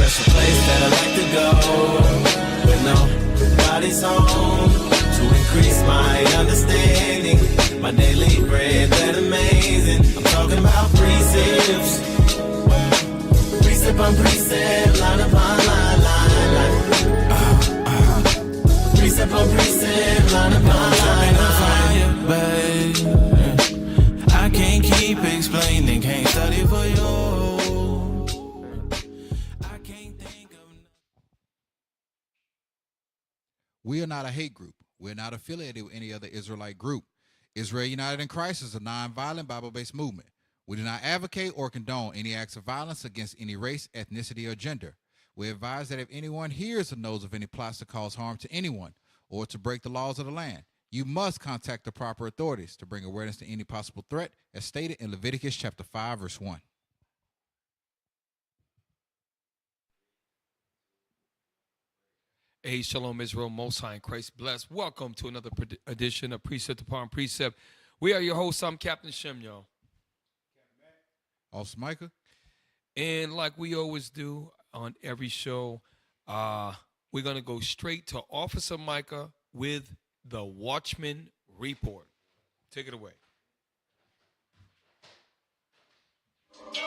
special place that I like to go when nobody's home, to increase my understanding, my daily bread that amazing. I'm talking about precepts, precept on precept, line upon line, precept on precept, line upon line. Babe, I can't keep explaining, can't study for you. I can't think of. We are not a hate group. We're not affiliated with any other Israelite group. Israel United in Christ is a nonviolent Bible-based movement. We do not advocate or condone any acts of violence against any race, ethnicity, or gender. We advise that if anyone hears or knows of any plots to cause harm to anyone or to break the laws of the land, you must contact the proper authorities to bring awareness to any possible threat, as stated in Leviticus chapter 5, verse 1. Hey, Shalom Israel, Most High in Christ bless. Welcome to another edition of Precept upon Precept. We are your hosts. I'm Captain Shem, y'all. Officer Micah. And like we always do on every show, we're going to go straight to Officer Micah with the Watchman Report. Take it away. You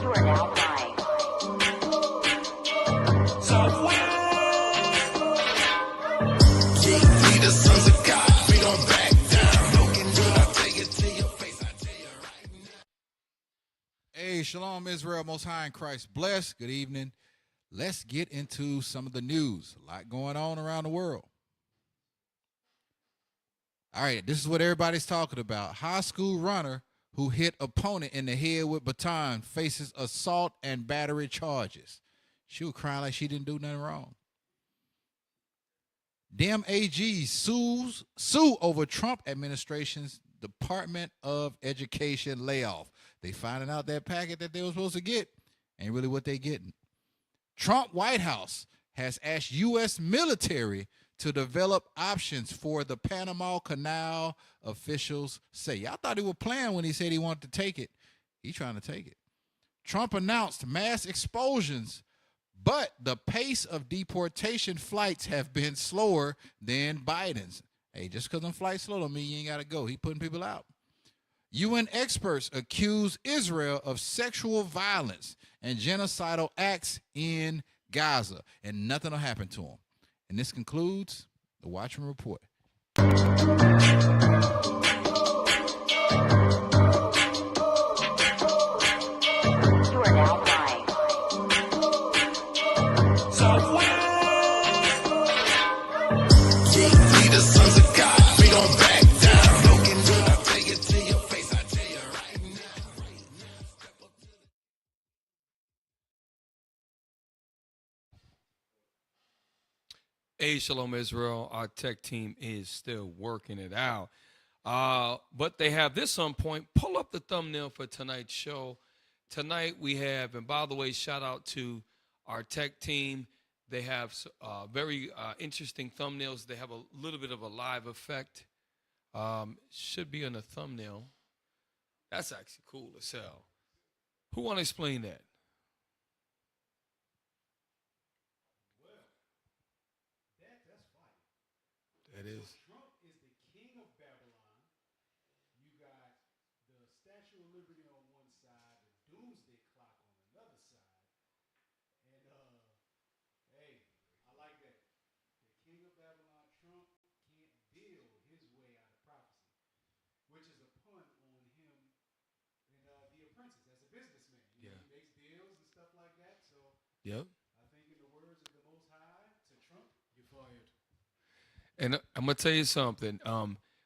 are now live. We the sons of God, we don't back down. Looking good, I'll take it to your face, I tell you right now. Hey, Shalom Israel, Most High in Christ bless. Good evening. Let's get into some of the news. A lot going on around the world. All right, this is what everybody's talking about. High school runner who hit opponent in the head with baton faces assault and battery charges. She was crying like she didn't do nothing wrong. Dem AG sue over Trump administration's Department of Education layoff. They finding out that packet that they were supposed to get ain't really what they getting. Trump White House has asked U.S. military to develop options for the Panama Canal, officials say. Y'all thought he was playing when he said he wanted to take it. He's trying to take it. Trump announced mass expulsions, but the pace of deportation flights have been slower than Biden's. Hey, just because them flights slow don't mean you ain't got to go. He putting people out. UN experts accuse Israel of sexual violence and genocidal acts in Gaza, and nothing will happen to them. And this concludes the Watchman Report. You are now live. We the sons of God, we don't back down. Looking good, I'll take it to your face, I tell you right now. Hey, Shalom Israel. Our tech team is still working it out. But they have this on point. Pull up the thumbnail for tonight's show. Tonight we have, and by the way, shout out to our tech team. They have very interesting thumbnails. They have a little bit of a live effect. Should be on the thumbnail. That's actually cool as hell. Who want to explain that? That is. Trump is the king of Babylon. You got the Statue of Liberty on one side, the doomsday clock on another side. And, hey, I like that. The king of Babylon, Trump, can't deal his way out of prophecy, which is a pun on him in The Apprentice as a businessman. You know, he makes deals and stuff like that. So Yep. I think in the words of the Most High, to Trump, you're fired. And I'm going to tell you something.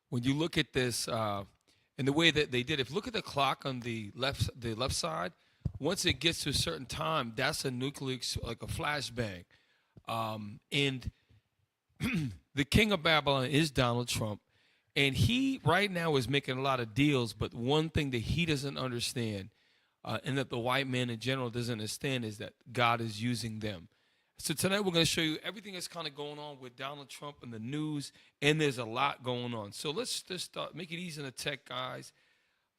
When you look at this and the way that they did, if you look at the clock on the left side, once it gets to a certain time, that's a nuclear, like a flashbang. And the king of Babylon is Donald Trump. And he right now is making a lot of deals. But one thing that he doesn't understand and that the white man in general doesn't understand is that God is using them. So tonight we're going to show you everything that's kind of going on with Donald Trump and the news, and there's a lot going on. So let's just start, make it easy on the tech guys.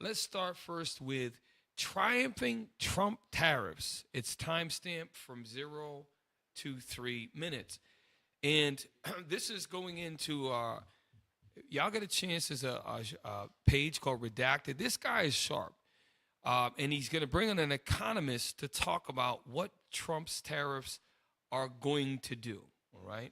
Let's start first with Triumphing Trump tariffs. It's timestamped from 0 to 3 minutes. And this is going into, y'all get a chance, there's a page called Redacted. This guy is sharp. And he's going to bring in an economist to talk about what Trump's tariffs are going to do. All right?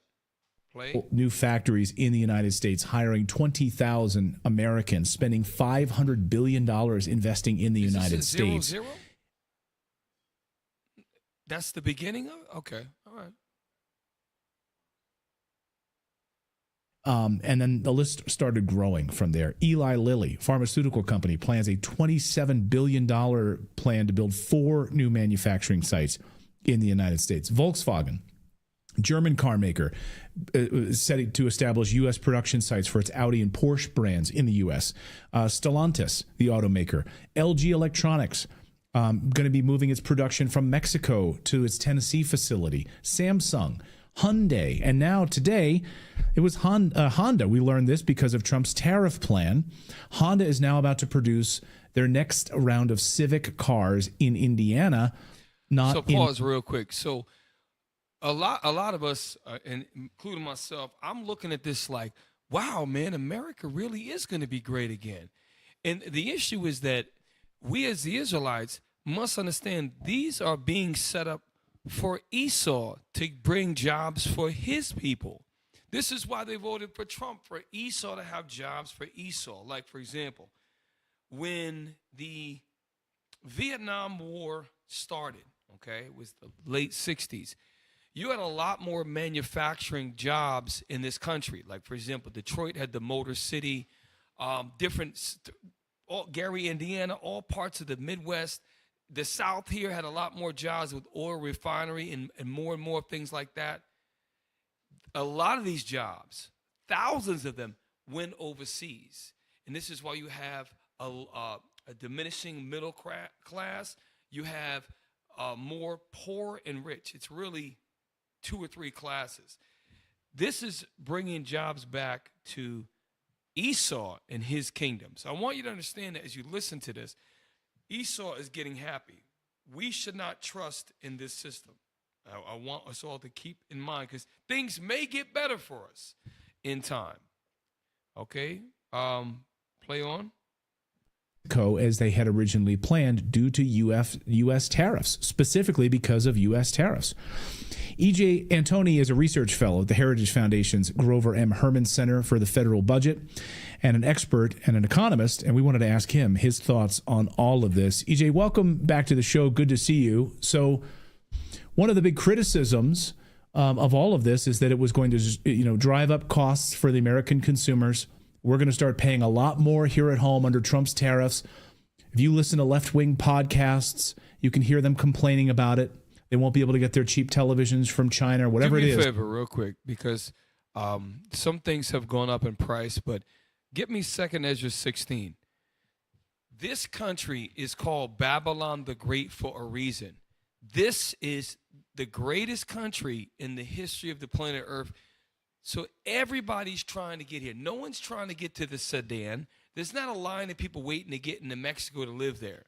Play. New factories in the United States, hiring 20,000 Americans, spending $500 billion investing in the United States. 0, 0? That's the beginning of it? Okay. All right. And then the list started growing from there. Eli Lilly, pharmaceutical company, plans a $27 billion plan to build 4 new manufacturing sites in the United States. Volkswagen, German car maker, set to establish U.S. production sites for its Audi and Porsche brands in the U.S. Stellantis, the automaker. LG Electronics, going to be moving its production from Mexico to its Tennessee facility. Samsung, Hyundai, and now today it was Honda. We learned this because of Trump's tariff plan. Honda is now about to produce their next round of Civic cars in Indiana. So pause real quick. So a lot of us, and including myself, I'm looking at this like, wow, man, America really is going to be great again. And the issue is that we as the Israelites must understand these are being set up for Esau to bring jobs for his people. This is why they voted for Trump, for Esau to have jobs for Esau. Like, for example, when the Vietnam War started, okay, it was the late 60s, you had a lot more manufacturing jobs in this country. Like, for example, Detroit had the Motor City, Gary, Indiana, all parts of the Midwest. The South here had a lot more jobs with oil refinery and more things like that. A lot of these jobs, thousands of them, went overseas. And this is why you have a diminishing middle class. You have more poor and rich. It's really 2 or 3 classes. This is bringing jobs back to Esau and his kingdom. So I want you to understand that as you listen to this, Esau is getting happy. We should not trust in this system. I want us all to keep in mind because things may get better for us in time. Okay? Play on. As they had originally planned due to U.S. tariffs, specifically because of U.S. tariffs. E.J. Antoni is a research fellow at the Heritage Foundation's Grover M. Herman Center for the Federal Budget and an expert and an economist, and we wanted to ask him his thoughts on all of this. E.J., welcome back to the show. Good to see you. So one of the big criticisms of all of this is that it was going to drive up costs for the American consumers. We're going to start paying a lot more here at home under Trump's tariffs. If you listen to left-wing podcasts, you can hear them complaining about it. They won't be able to get their cheap televisions from China or whatever it is. Do me a favor real quick because some things have gone up in price, but get me 2 Ezra 16. This country is called Babylon the Great for a reason. This is the greatest country in the history of the planet Earth. So everybody's trying to get here. No one's trying to get to the Sudan. There's not a line of people waiting to get into Mexico to live there.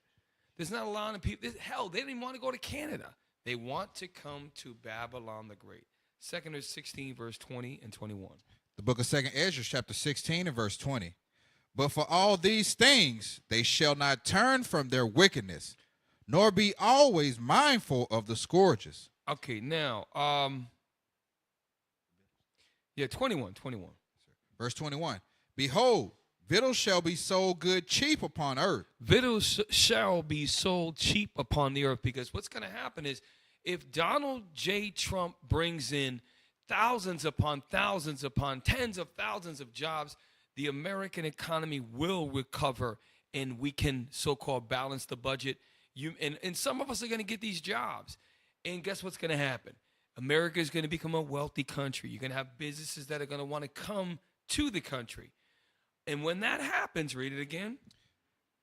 There's not a line of people. Hell, they didn't even want to go to Canada. They want to come to Babylon the Great. 2 Ezra 16, verse 20 and 21. The book of 2 Ezra, chapter 16 and verse 20. But for all these things, they shall not turn from their wickedness, nor be always mindful of the scourges. Okay, now, 21. Verse 21. Behold, victuals shall be sold good cheap upon earth. Victuals shall be sold cheap upon the earth, because what's going to happen is if Donald J. Trump brings in thousands upon tens of thousands of jobs, the American economy will recover and we can so-called balance the budget. And some of us are going to get these jobs. And guess what's going to happen? America is going to become a wealthy country. You're going to have businesses that are going to want to come to the country. And when that happens, read it again.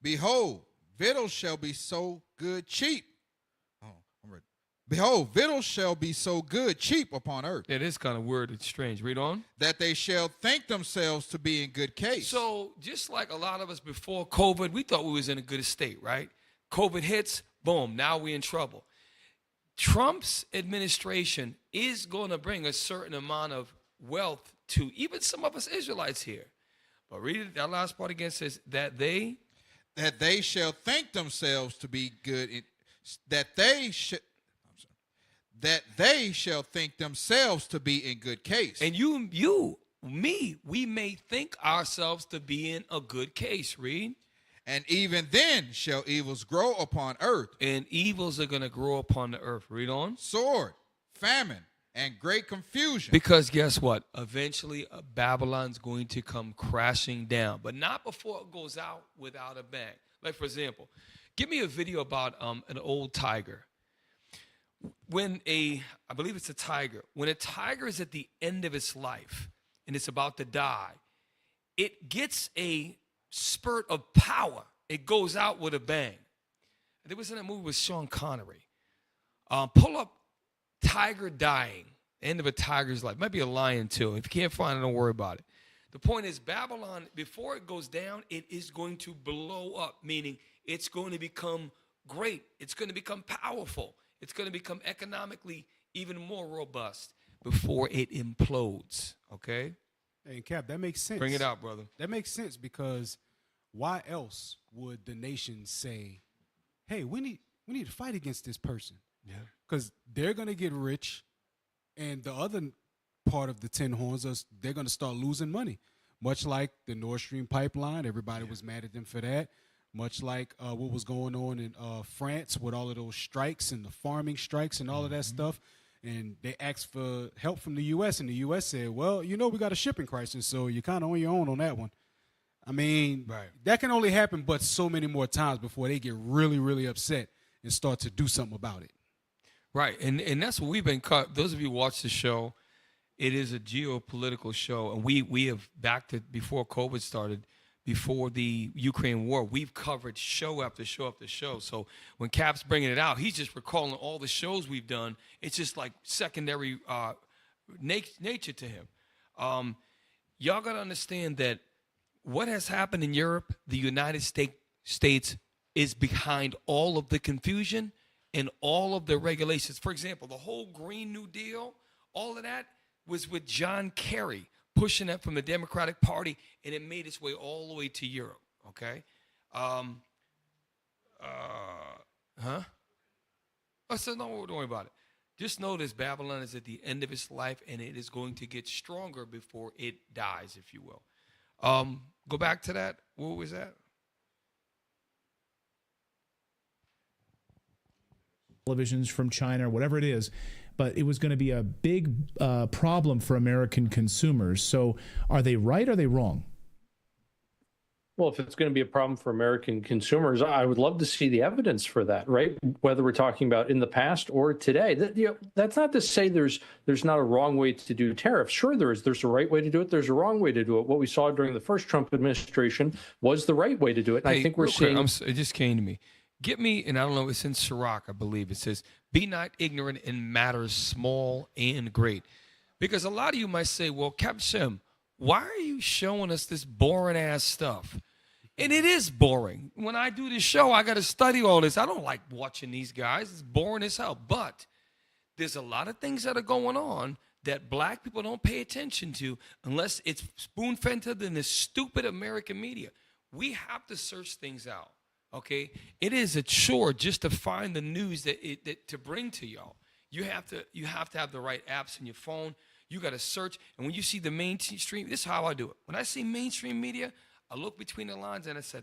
Behold, victuals shall be so good cheap. Oh, I'm ready. Behold, victuals shall be so good cheap upon earth. It is kind of weird. It's strange. Read on. That they shall think themselves to be in good case. So just like a lot of us before COVID, we thought we was in a good state, right? COVID hits, boom, now we're in trouble. Trump's administration is going to bring a certain amount of wealth to even some of us Israelites here. But read it, that last part again says that they shall think themselves to be good, that they shall think themselves to be in good case. and we may think ourselves to be in a good case. Read. And even then shall evils grow upon earth. And evils are going to grow upon the earth. Read on. Sword, famine, and great confusion. Because guess what? Eventually, Babylon's going to come crashing down, but not before it goes out without a bang. Like, for example, give me a video about an old tiger. I believe it's a tiger. When a tiger is at the end of its life and it's about to die, it gets a spurt of power. It goes out with a bang. There was in a movie with Sean Connery. Pull up Tiger Dying, end of a tiger's life. Might be a lion too. If you can't find it, don't worry about it. The point is, Babylon, before it goes down, it is going to blow up, meaning it's going to become great. It's going to become powerful. It's going to become economically even more robust before it implodes, okay? Hey, Cap, that makes sense. Bring it out, brother. That makes sense because why else would the nation say, hey, we need to fight against this person? Yeah. Because they're going to get rich, and the other part of the Tin Horns, they're going to start losing money. Much like the Nord Stream pipeline, everybody was mad at them for that. Much like what was going on in France with all of those strikes and the farming strikes and all of that stuff. And they asked for help from the U.S., and the U.S. said, well, we got a shipping crisis, so you're kind of on your own on that one. I mean, that can only happen but so many more times before they get really, really upset and start to do something about it. Right, and that's what we've been cut. Those of you who watch the show, it is a geopolitical show, and we have back to before COVID started, before the Ukraine war, we've covered show after show after show. So when Cap's bringing it out, he's just recalling all the shows we've done. It's just like secondary nature to him. Y'all got to understand that what has happened in Europe, the United States is behind all of the confusion and all of the regulations. For example, the whole Green New Deal, all of that was with John Kerry pushing that from the Democratic Party, and it made its way all the way to Europe, okay? Oh, so don't worry about it. Just know this, Babylon is at the end of its life, and it is going to get stronger before it dies, if you will. Go back to that. What was that? Televisions from China or whatever it is, but it was going to be a big problem for American consumers. So are they right or are they wrong? Well, if it's going to be a problem for American consumers, I would love to see the evidence for that, right? Whether we're talking about in the past or today. That's not to say there's not a wrong way to do tariffs. Sure, there is. There's a right way to do it. There's a wrong way to do it. What we saw during the first Trump administration was the right way to do it. And I think we're seeing. It just came to me. Get me, and I don't know, it's in Sirach, I believe. It says, be not ignorant in matters small and great. Because a lot of you might say, well, Captain Shem, why are you showing us this boring-ass stuff? And it is boring. When I do this show, I got to study all this. I don't like watching these guys. It's boring as hell. But there's a lot of things that are going on that black people don't pay attention to unless it's spoon-fed to them in this stupid American media. We have to search things out. Okay, it is a chore just to find the news that to bring to y'all. You have to have the right apps in your phone. You got to search, and when you see the mainstream, this is how I do it. When I see mainstream media, I look between the lines and I said,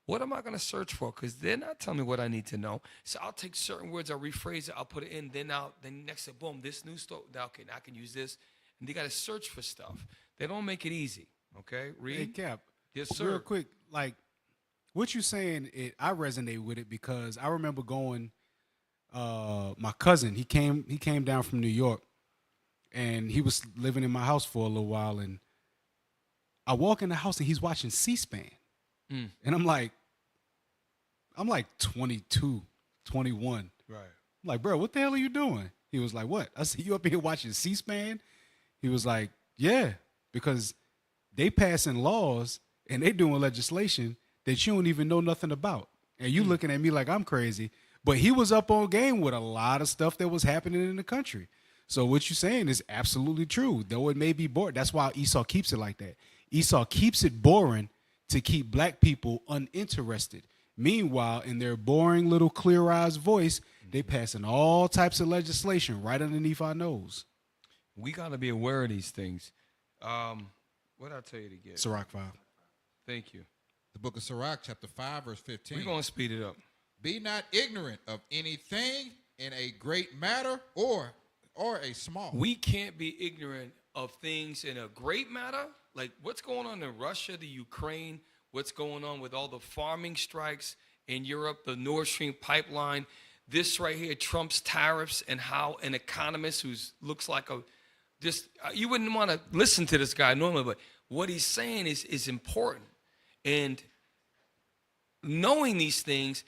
what am I going to search for? Because they're not telling me what I need to know. So I'll take certain words, I'll rephrase it, I'll put it in. Then next thing, boom, this new story. Okay, now I can use this. And they got to search for stuff. They don't make it easy. Okay, read. Hey, Cap. Yes, sir. Real quick, like. What you saying, I resonate with it because I remember going, my cousin, he came down from New York, and he was living in my house for a little while, and I walk in the house and he's watching C-SPAN. And I'm like 22, 21. Right. I'm like, bro, what the hell are you doing? He was like, what? I said, you up here watching C-SPAN? He was like, yeah, because they passing laws and they doing legislation that you don't even know nothing about. and you looking at me like I'm crazy. But he was up on game with a lot of stuff that was happening in the country. So what you're saying is absolutely true, though it may be boring. That's why Esau keeps it like that. Esau keeps it boring to keep black people uninterested. Meanwhile, in their boring little clear-eyes voice, they passing all types of legislation right underneath our nose. We got to be aware of these things. What did I tell you to get? Sirach 5. Thank you. The book of Sirach, chapter 5, verse 15. We're going to speed it up. Be not ignorant of anything in a great matter or a small. We can't be ignorant of things in a great matter, like what's going on in Russia, the Ukraine, what's going on with all the farming strikes in Europe, the Nord Stream pipeline, this right here, Trump's tariffs, and how an economist who looks like you wouldn't want to listen to this guy normally, but what he's saying is important. And knowing these things,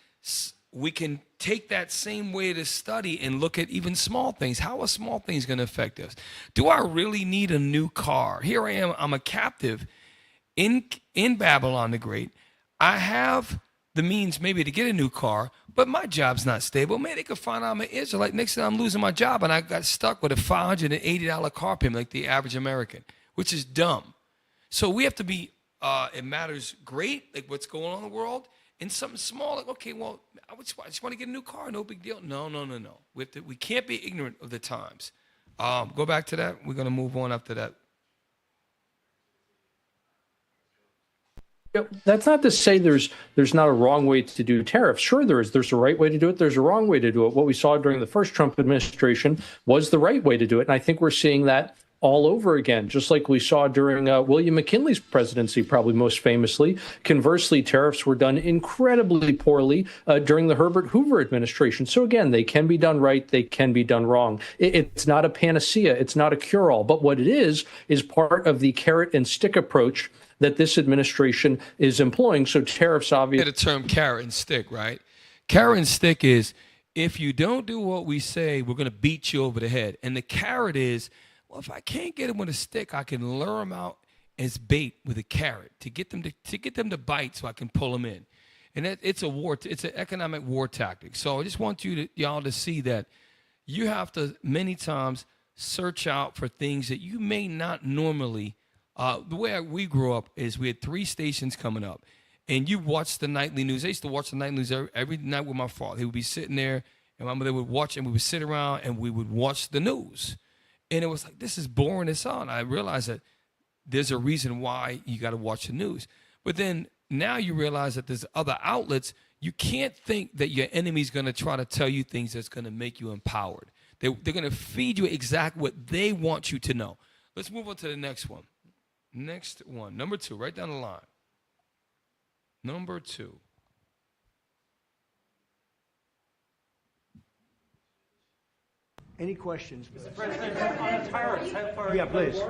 we can take that same way to study and look at even small things. How are small things going to affect us? Do I really need a new car? Here I am. I'm a captive in Babylon the Great. I have the means maybe to get a new car, but my job's not stable. Maybe they could find out I'm an Israelite. Next thing I'm losing my job, and I got stuck with a $580 car payment like the average American, which is dumb. So we have to be, it matters great, like what's going on in the world, and something small, like, okay, well, I just want to get a new car, no big deal. No. We can't be ignorant of the times. Go back to that. We're going to move on after that. That's not to say there's not a wrong way to do tariffs. Sure, there is. There's a right way to do it. There's a wrong way to do it. What we saw during the first Trump administration was the right way to do it. And I think we're seeing that all over again, just like we saw during William McKinley's presidency, probably most famously. Conversely, tariffs were done incredibly poorly during the Herbert Hoover administration. So again, they can be done right. They can be done wrong. It's not a panacea. It's not a cure-all. But what it is part of the carrot and stick approach that this administration is employing. So tariffs obviously... The term carrot and stick, right? Carrot and stick is, if you don't do what we say, we're going to beat you over the head. And the carrot is, well, if I can't get them with a stick, I can lure them out as bait with a carrot to get them to bite so I can pull them in. And it's an economic war tactic. So I just want y'all to see that you have to many times search out for things that you may not normally. The way we grew up is we had 3 stations coming up, and you watched the nightly news. I used to watch the nightly news every night with my father. He would be sitting there, and my mother would watch, and we would sit around and we would watch the news. And it was like, this is boring as hell. And I realized that there's a reason why you got to watch the news. But then now you realize that there's other outlets. You can't think that your enemy's going to try to tell you things that's going to make you empowered. They're going to feed you exactly what they want you to know. Let's move on to the next one. Next one, number 2, right down the line. Number 2. Any questions? Mr. President, on tariffs, how far Yeah, please.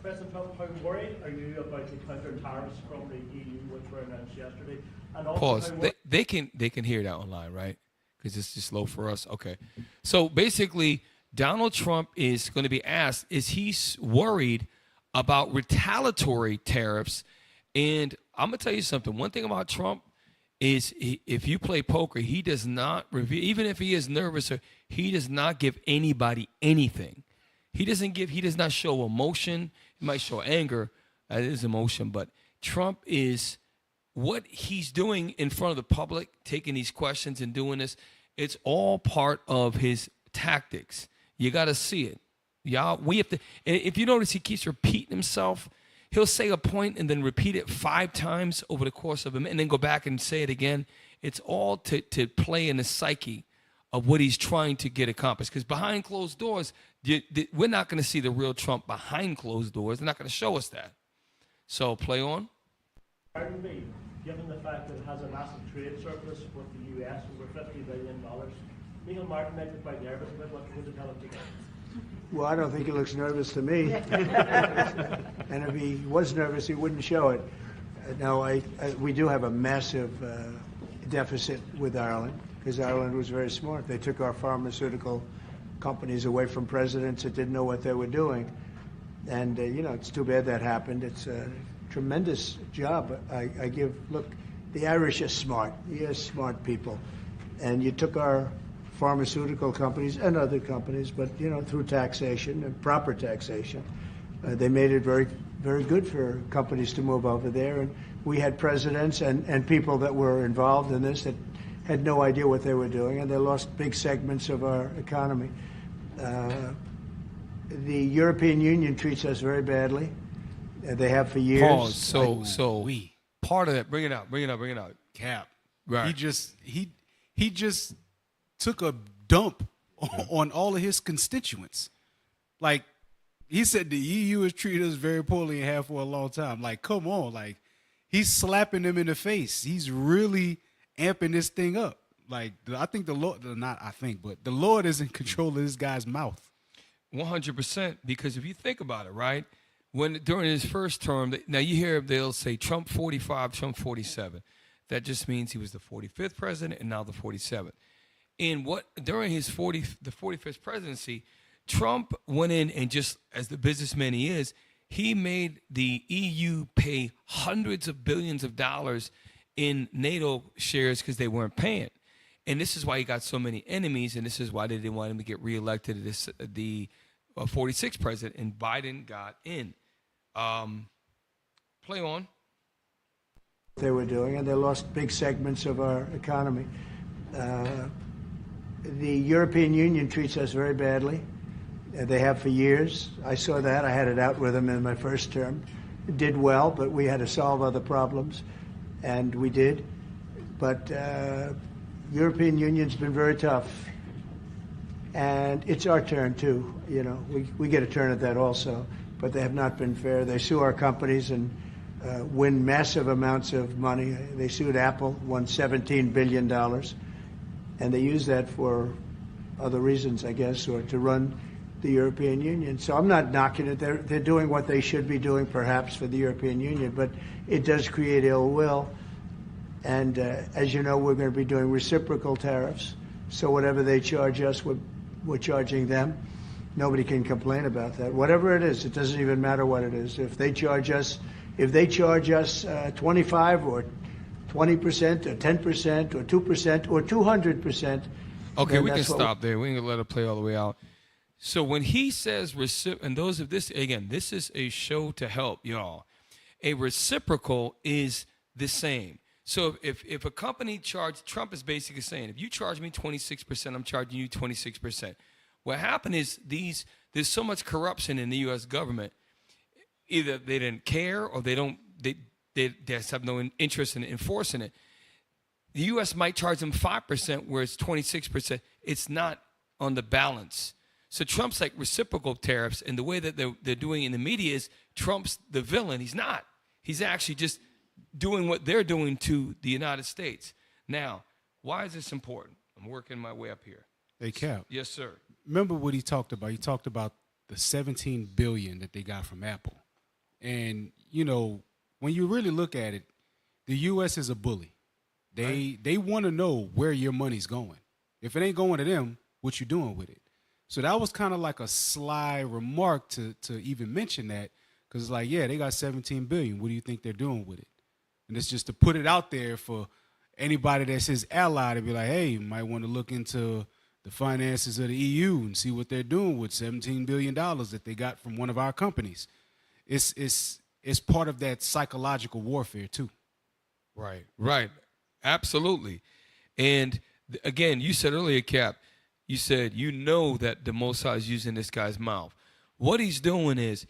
President Trump, how worried are you about the counter tariffs from the EU, which were announced yesterday? And also, Pause. They can hear that online, right? Because it's just low for us. Okay. So basically, Donald Trump is going to be asked, is he worried about retaliatory tariffs? And I'm going to tell you something. One thing about Trump is if you play poker, he does not reveal, even if he is nervous, he does not give anybody anything. He does not show emotion. He might show anger. That is emotion. But Trump is, what he's doing in front of the public, taking these questions and doing this, it's all part of his tactics. You got to see it. Y'all, we have to, if you notice, he keeps repeating himself. He'll say a point and then repeat it 5 times over the course of a minute and then go back and say it again. It's all to play in the psyche of what he's trying to get accomplished. Because behind closed doors, we're not going to see the real Trump behind closed doors. They're not going to show us that. So play on. Pardon me, given the fact that it has a massive trade surplus with the U.S., over $50 billion, Neil Martin might be quite nervous about what you're going to tell him today. Well, I don't think he looks nervous to me. And if he was nervous, he wouldn't show it. No, we do have a massive deficit with Ireland, because Ireland was very smart. They took our pharmaceutical companies away from presidents that didn't know what they were doing. And, it's too bad that happened. It's a tremendous job. I give, look, The Irish are smart. You're smart people. And you took our pharmaceutical companies and other companies, but, through taxation and proper taxation, they made it very, very good for companies to move over there. And we had presidents and people that were involved in this that had no idea what they were doing, and they lost big segments of our economy. The European Union treats us very badly. They have for years. Pause. So part of that, bring it out. Cap. Right. He just took a dump on all of his constituents. Like, he said the EU has treated us very poorly and have for a long time. Like, come on. Like, he's slapping them in the face. He's really amping this thing up. Like, I think the Lord, but the Lord is in control of this guy's mouth. 100%. Because if you think about it, right, during his first term, now you hear they'll say Trump 45, Trump 47. That just means he was the 45th president and now the 47th. And during his the 45th presidency, Trump went in and, just as the businessman he is, he made the EU pay hundreds of billions of dollars in NATO shares because they weren't paying. And this is why he got so many enemies, and this is why they didn't want him to get reelected as the 46th president, and Biden got in. Play on. They were doing, and they lost big segments of our economy. The European Union treats us very badly. They have for years. I saw that. I had it out with them in my first term. It did well, but we had to solve other problems, and we did. But European Union's been very tough, and it's our turn too. We get a turn at that also, but they have not been fair. They sue our companies and win massive amounts of money. They sued Apple, won $17 billion, and they use that for other reasons, I guess, or to run the European Union. So I'm not knocking it. They're doing what they should be doing, perhaps, for the European Union, but it does create ill will. And as you know, we're going to be doing reciprocal tariffs. So whatever they charge us, we're charging them. Nobody can complain about that. Whatever it is, it doesn't even matter what it is. If they charge us 25 or 20% or 10% or 2% or 200%. Okay, we can stop there. We ain't gonna let it play all the way out. So when he says and those of this, again, this is a show to help y'all. A reciprocal is the same. So if a company Trump is basically saying, if you charge me 26%, I'm charging you 26%. What happened is there's so much corruption in the U.S. government. Either they didn't care or they just have no interest in enforcing it. The U.S. might charge them 5%, where it's 26%. It's not on the balance. So Trump's like reciprocal tariffs, and the way that they're doing in the media is Trump's the villain. He's not. He's actually just doing what they're doing to the United States. Now, why is this important? I'm working my way up here. Hey, Cap. Yes, sir. Remember what he talked about? He talked about the $17 billion that they got from Apple. And, when you really look at it, the U.S. is a bully. They want to know where your money's going. If it ain't going to them, what you doing with it? So that was kind of like a sly remark to even mention that, because it's like, yeah, they got $17 billion. What do you think they're doing with it? And it's just to put it out there for anybody that's his ally to be like, hey, you might want to look into the finances of the EU and see what they're doing with $17 billion that they got from one of our companies. It's part of that psychological warfare too. Right. Absolutely. And again, you said earlier, Cap, you said that the Most High is using this guy's mouth. What he's doing is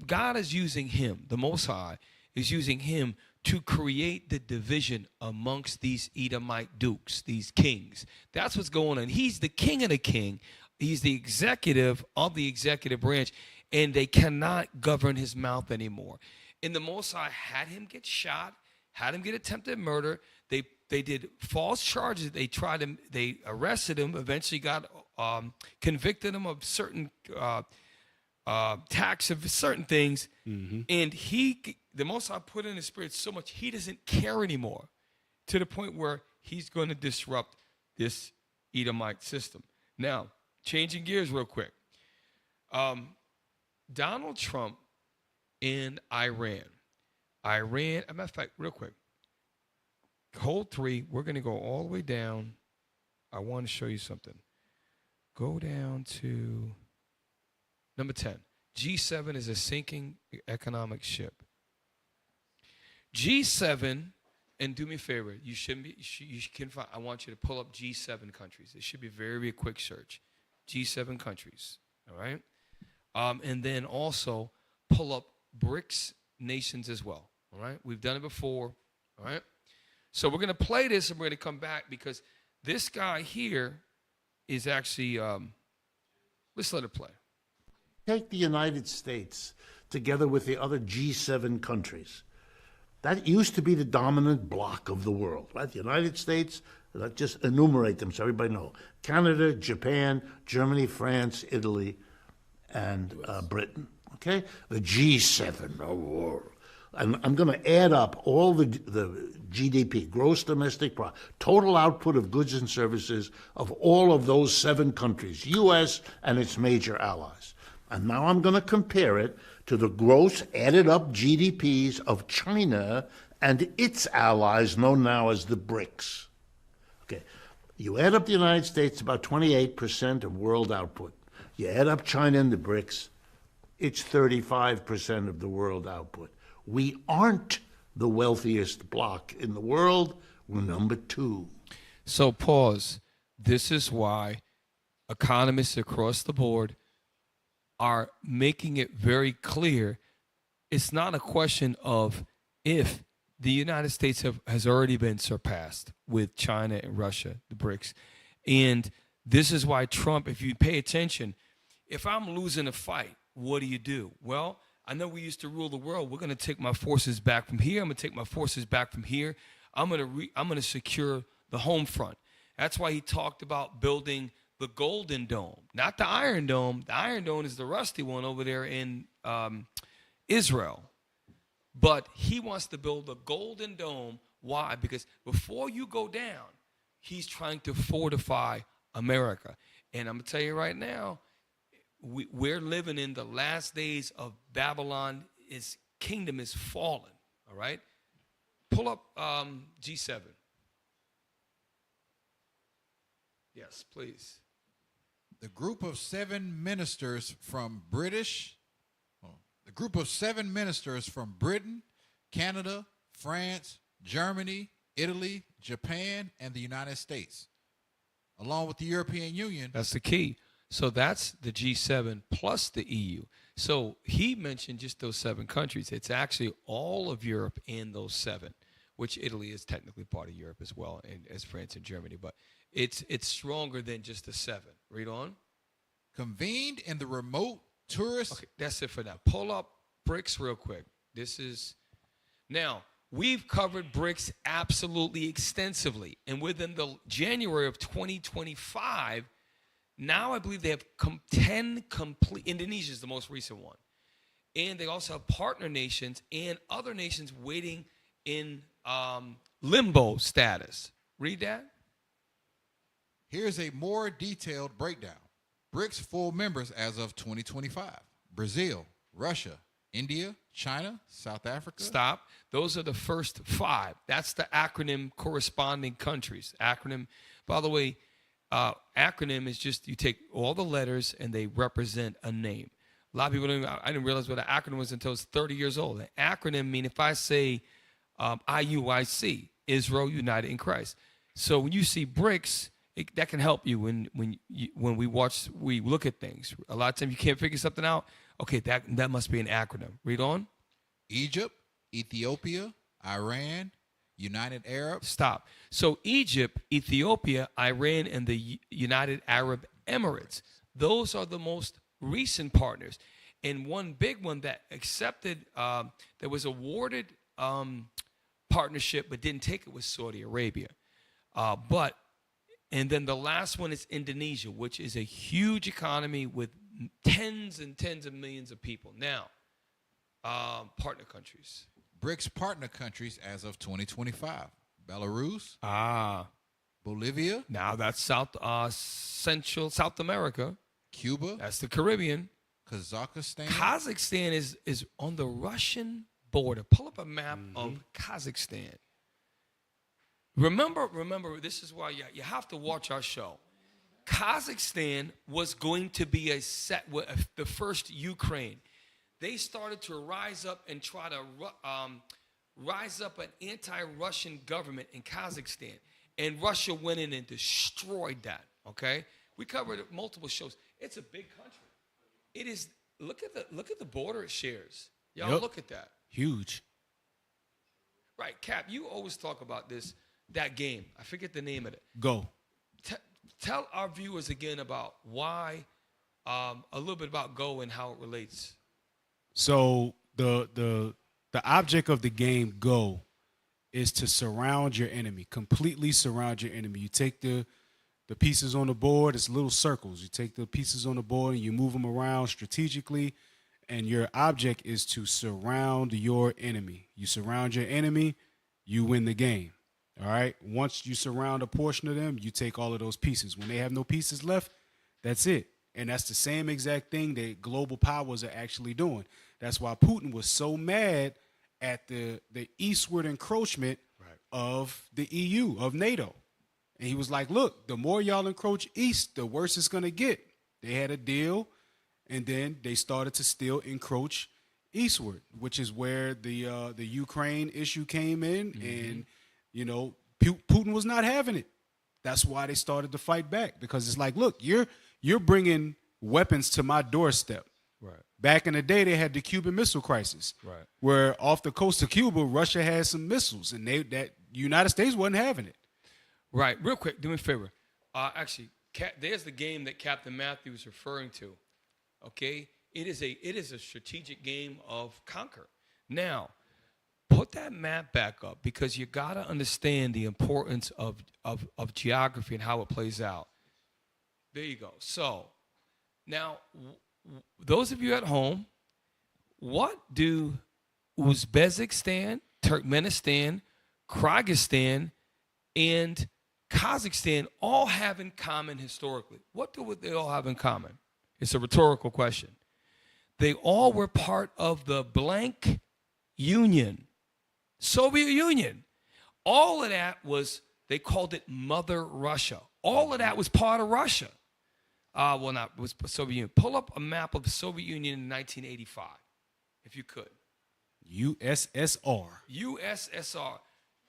God is using him, the Most High is using him to create the division amongst these Edomite dukes, these kings. That's what's going on. He's the king of the king. He's the executive of the executive branch, and they cannot govern his mouth anymore. And the Most High had him get shot, had him get attempted murder. They did false charges. They arrested him, eventually got convicted him of certain tax of certain things. Mm-hmm. And the Most High put in his spirit so much, he doesn't care anymore, to the point where he's going to disrupt this Edomite system. Now, changing gears real quick. Donald Trump in Iran, as a matter of fact, real quick, hold 3. We're going to go all the way down. I want to show you something. Go down to number 10. G7 is a sinking economic ship. G7, and do me a favor, you can find, I want you to pull up G7 countries. It should be very quick search. G7 countries, all right? And then also pull up BRICS nations as well, all right? We've done it before, all right? So we're going to play this and we're going to come back because this guy here is actually, let's let it play. Take the United States together with the other G7 countries. That used to be the dominant bloc of the world, right? The United States, let's just enumerate them so everybody knows. Canada, Japan, Germany, France, Italy, and Britain, okay? The G7, and I'm going to add up all the GDP, gross domestic product, total output of goods and services of all of those 7 countries, U.S. and its major allies. And now I'm going to compare it to the gross added up GDPs of China and its allies, known now as the BRICS. Okay, you add up the United States, about 28% of world output. You add up China and the BRICS, it's 35% of the world output. We aren't the wealthiest bloc in the world. We're number 2. So pause. This is why economists across the board are making it very clear it's not a question of if. The United States has already been surpassed with China and Russia, the BRICS. And this is why Trump, if you pay attention, if I'm losing a fight, what do? Well, I know we used to rule the world. We're going to take my forces back from here. I'm going to take my forces back from here. I'm going to secure the home front. That's why he talked about building the Golden Dome, not the Iron Dome. The Iron Dome is the rusty one over there in Israel. But he wants to build a Golden Dome. Why? Because before you go down, he's trying to fortify America. And I'm going to tell you right now, we're living in the last days of Babylon. His kingdom is fallen, all right? Pull up G7. Yes, please. The group of 7 ministers from Britain, Canada, France, Germany, Italy, Japan, and the United States, along with the European Union. That's the key. So that's the G7 plus the EU. So he mentioned just those 7 countries. It's actually all of Europe and those 7, which Italy is technically part of Europe as well, and as France and Germany. But it's stronger than just the 7. Read on. Convened in the remote tourist. Okay, that's it for now. Pull up BRICS real quick. Now, we've covered BRICS absolutely extensively. And within the January of 2025, now I believe they have 10 complete. Indonesia is the most recent one. And they also have partner nations and other nations waiting in limbo status. Read that. Here's a more detailed breakdown. BRICS full members as of 2025. Brazil, Russia, India, China, South Africa. Stop. Those are the first 5. That's the acronym corresponding countries. Acronym, by the way, acronym is just you take all the letters and they represent a name. A lot of people I didn't realize what an acronym was until I was 30 years old. An acronym means if I say IUIC, Israel United in Christ. So when you see BRICS, that can help you when we look at things. A lot of times you can't figure something out. Okay, that must be an acronym. Read on. Egypt, Ethiopia, Iran, United Arab. Stop. So Egypt, Ethiopia, Iran, and the United Arab Emirates. Those are the most recent partners. And one big one that accepted, that was awarded partnership but didn't take it was Saudi Arabia. And then the last one is Indonesia, which is a huge economy with tens and tens of millions of people. Now, partner countries. BRICS partner countries as of 2025. Belarus. Bolivia. Now that's Central South America. Cuba. That's the Caribbean. Kazakhstan. Kazakhstan is on the Russian border. Pull up a map of Kazakhstan. Remember, this is why you have to watch our show. Kazakhstan was going to be the first Ukraine. They started to rise up and try to rise up an anti-Russian government in Kazakhstan. And Russia went in and destroyed that, okay? We covered it multiple shows. It's a big country. It is, look at the border it shares. Y'all look at that. Huge. Right, Cap, you always talk about that game. I forget the name of it. Go. Tell our viewers again about why, a little bit about Go and how it relates. So the object of the game Go is to surround your enemy, completely surround your enemy. You take the pieces on the board, it's little circles. You take the pieces on the board and you move them around strategically, and your object is to surround your enemy. You surround your enemy, you win the game. All right? Once you surround a portion of them, you take all of those pieces. When they have no pieces left, that's it. And that's the same exact thing that global powers are actually doing. That's why Putin was so mad at the eastward encroachment of the EU, of NATO. And he was like, look, the more y'all encroach east, the worse it's going to get. They had a deal, and then they started to still encroach eastward, which is where the Ukraine issue came in. And, you know, Putin was not having it. That's why they started to fight back, because it's like, look, you're bringing weapons to my doorstep. Right. Back in the day, they had the Cuban Missile Crisis, right, where off the coast of Cuba, Russia had some missiles, and that United States wasn't having it. Right. Real quick, do me a favor. Actually, there's the game that Captain Matthew was referring to. Okay, it is a strategic game of conquer. Now, put that map back up, because you got to understand the importance of geography and how it plays out. There you go. So, now, those of you at home, what do Uzbekistan, Turkmenistan, Kyrgyzstan, and Kazakhstan all have in common historically? What do they all have in common? It's a rhetorical question. They all were part of the blank Union, Soviet Union. All of that was, they called it Mother Russia. All of that was part of Russia. It was Soviet Union. Pull up a map of the Soviet Union in 1985, if you could. USSR. USSR.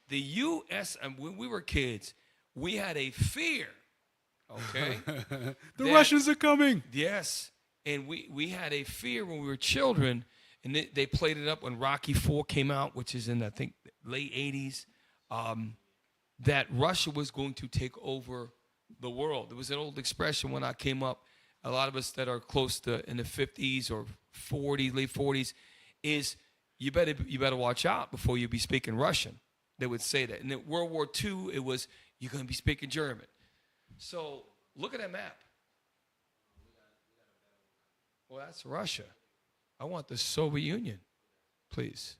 The U.S., and when we were kids, we had a fear, okay? The Russians are coming. Yes. And we had a fear when we were children, and they played it up when Rocky IV came out, which is in, I think, late 80s, that Russia was going to take over the world. There was an old expression when I came up, a lot of us that are close to in the 50s or 40s, late 40s, is you better watch out before you be speaking Russian. They would say that. And in World War II, it was, you're going to be speaking German. So look at that map. Well, that's Russia. I want the Soviet Union, please.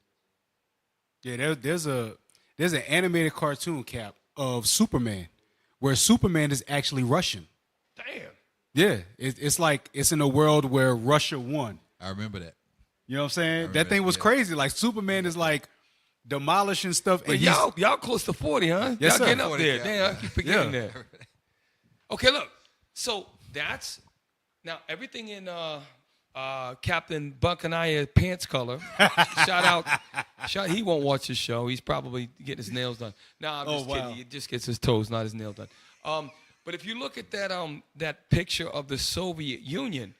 Yeah, there's an animated cartoon, Cap, of Superman, where Superman is actually Russian. Damn. Yeah, it's like it's in a world where Russia won. I remember that. You know what I'm saying? That thing was crazy. Like, Superman is like demolishing stuff. But y'all close to 40, huh? Yes, y'all sir. getting up 40, there. yeah. Damn, I keep forgetting that. Okay, look. So that's, now everything in Captain Buckanaya pants color. He won't watch his show. He's probably getting his nails done. No, I'm just kidding. He just gets his toes, not his nails done. But if you look at that picture of the Soviet Union,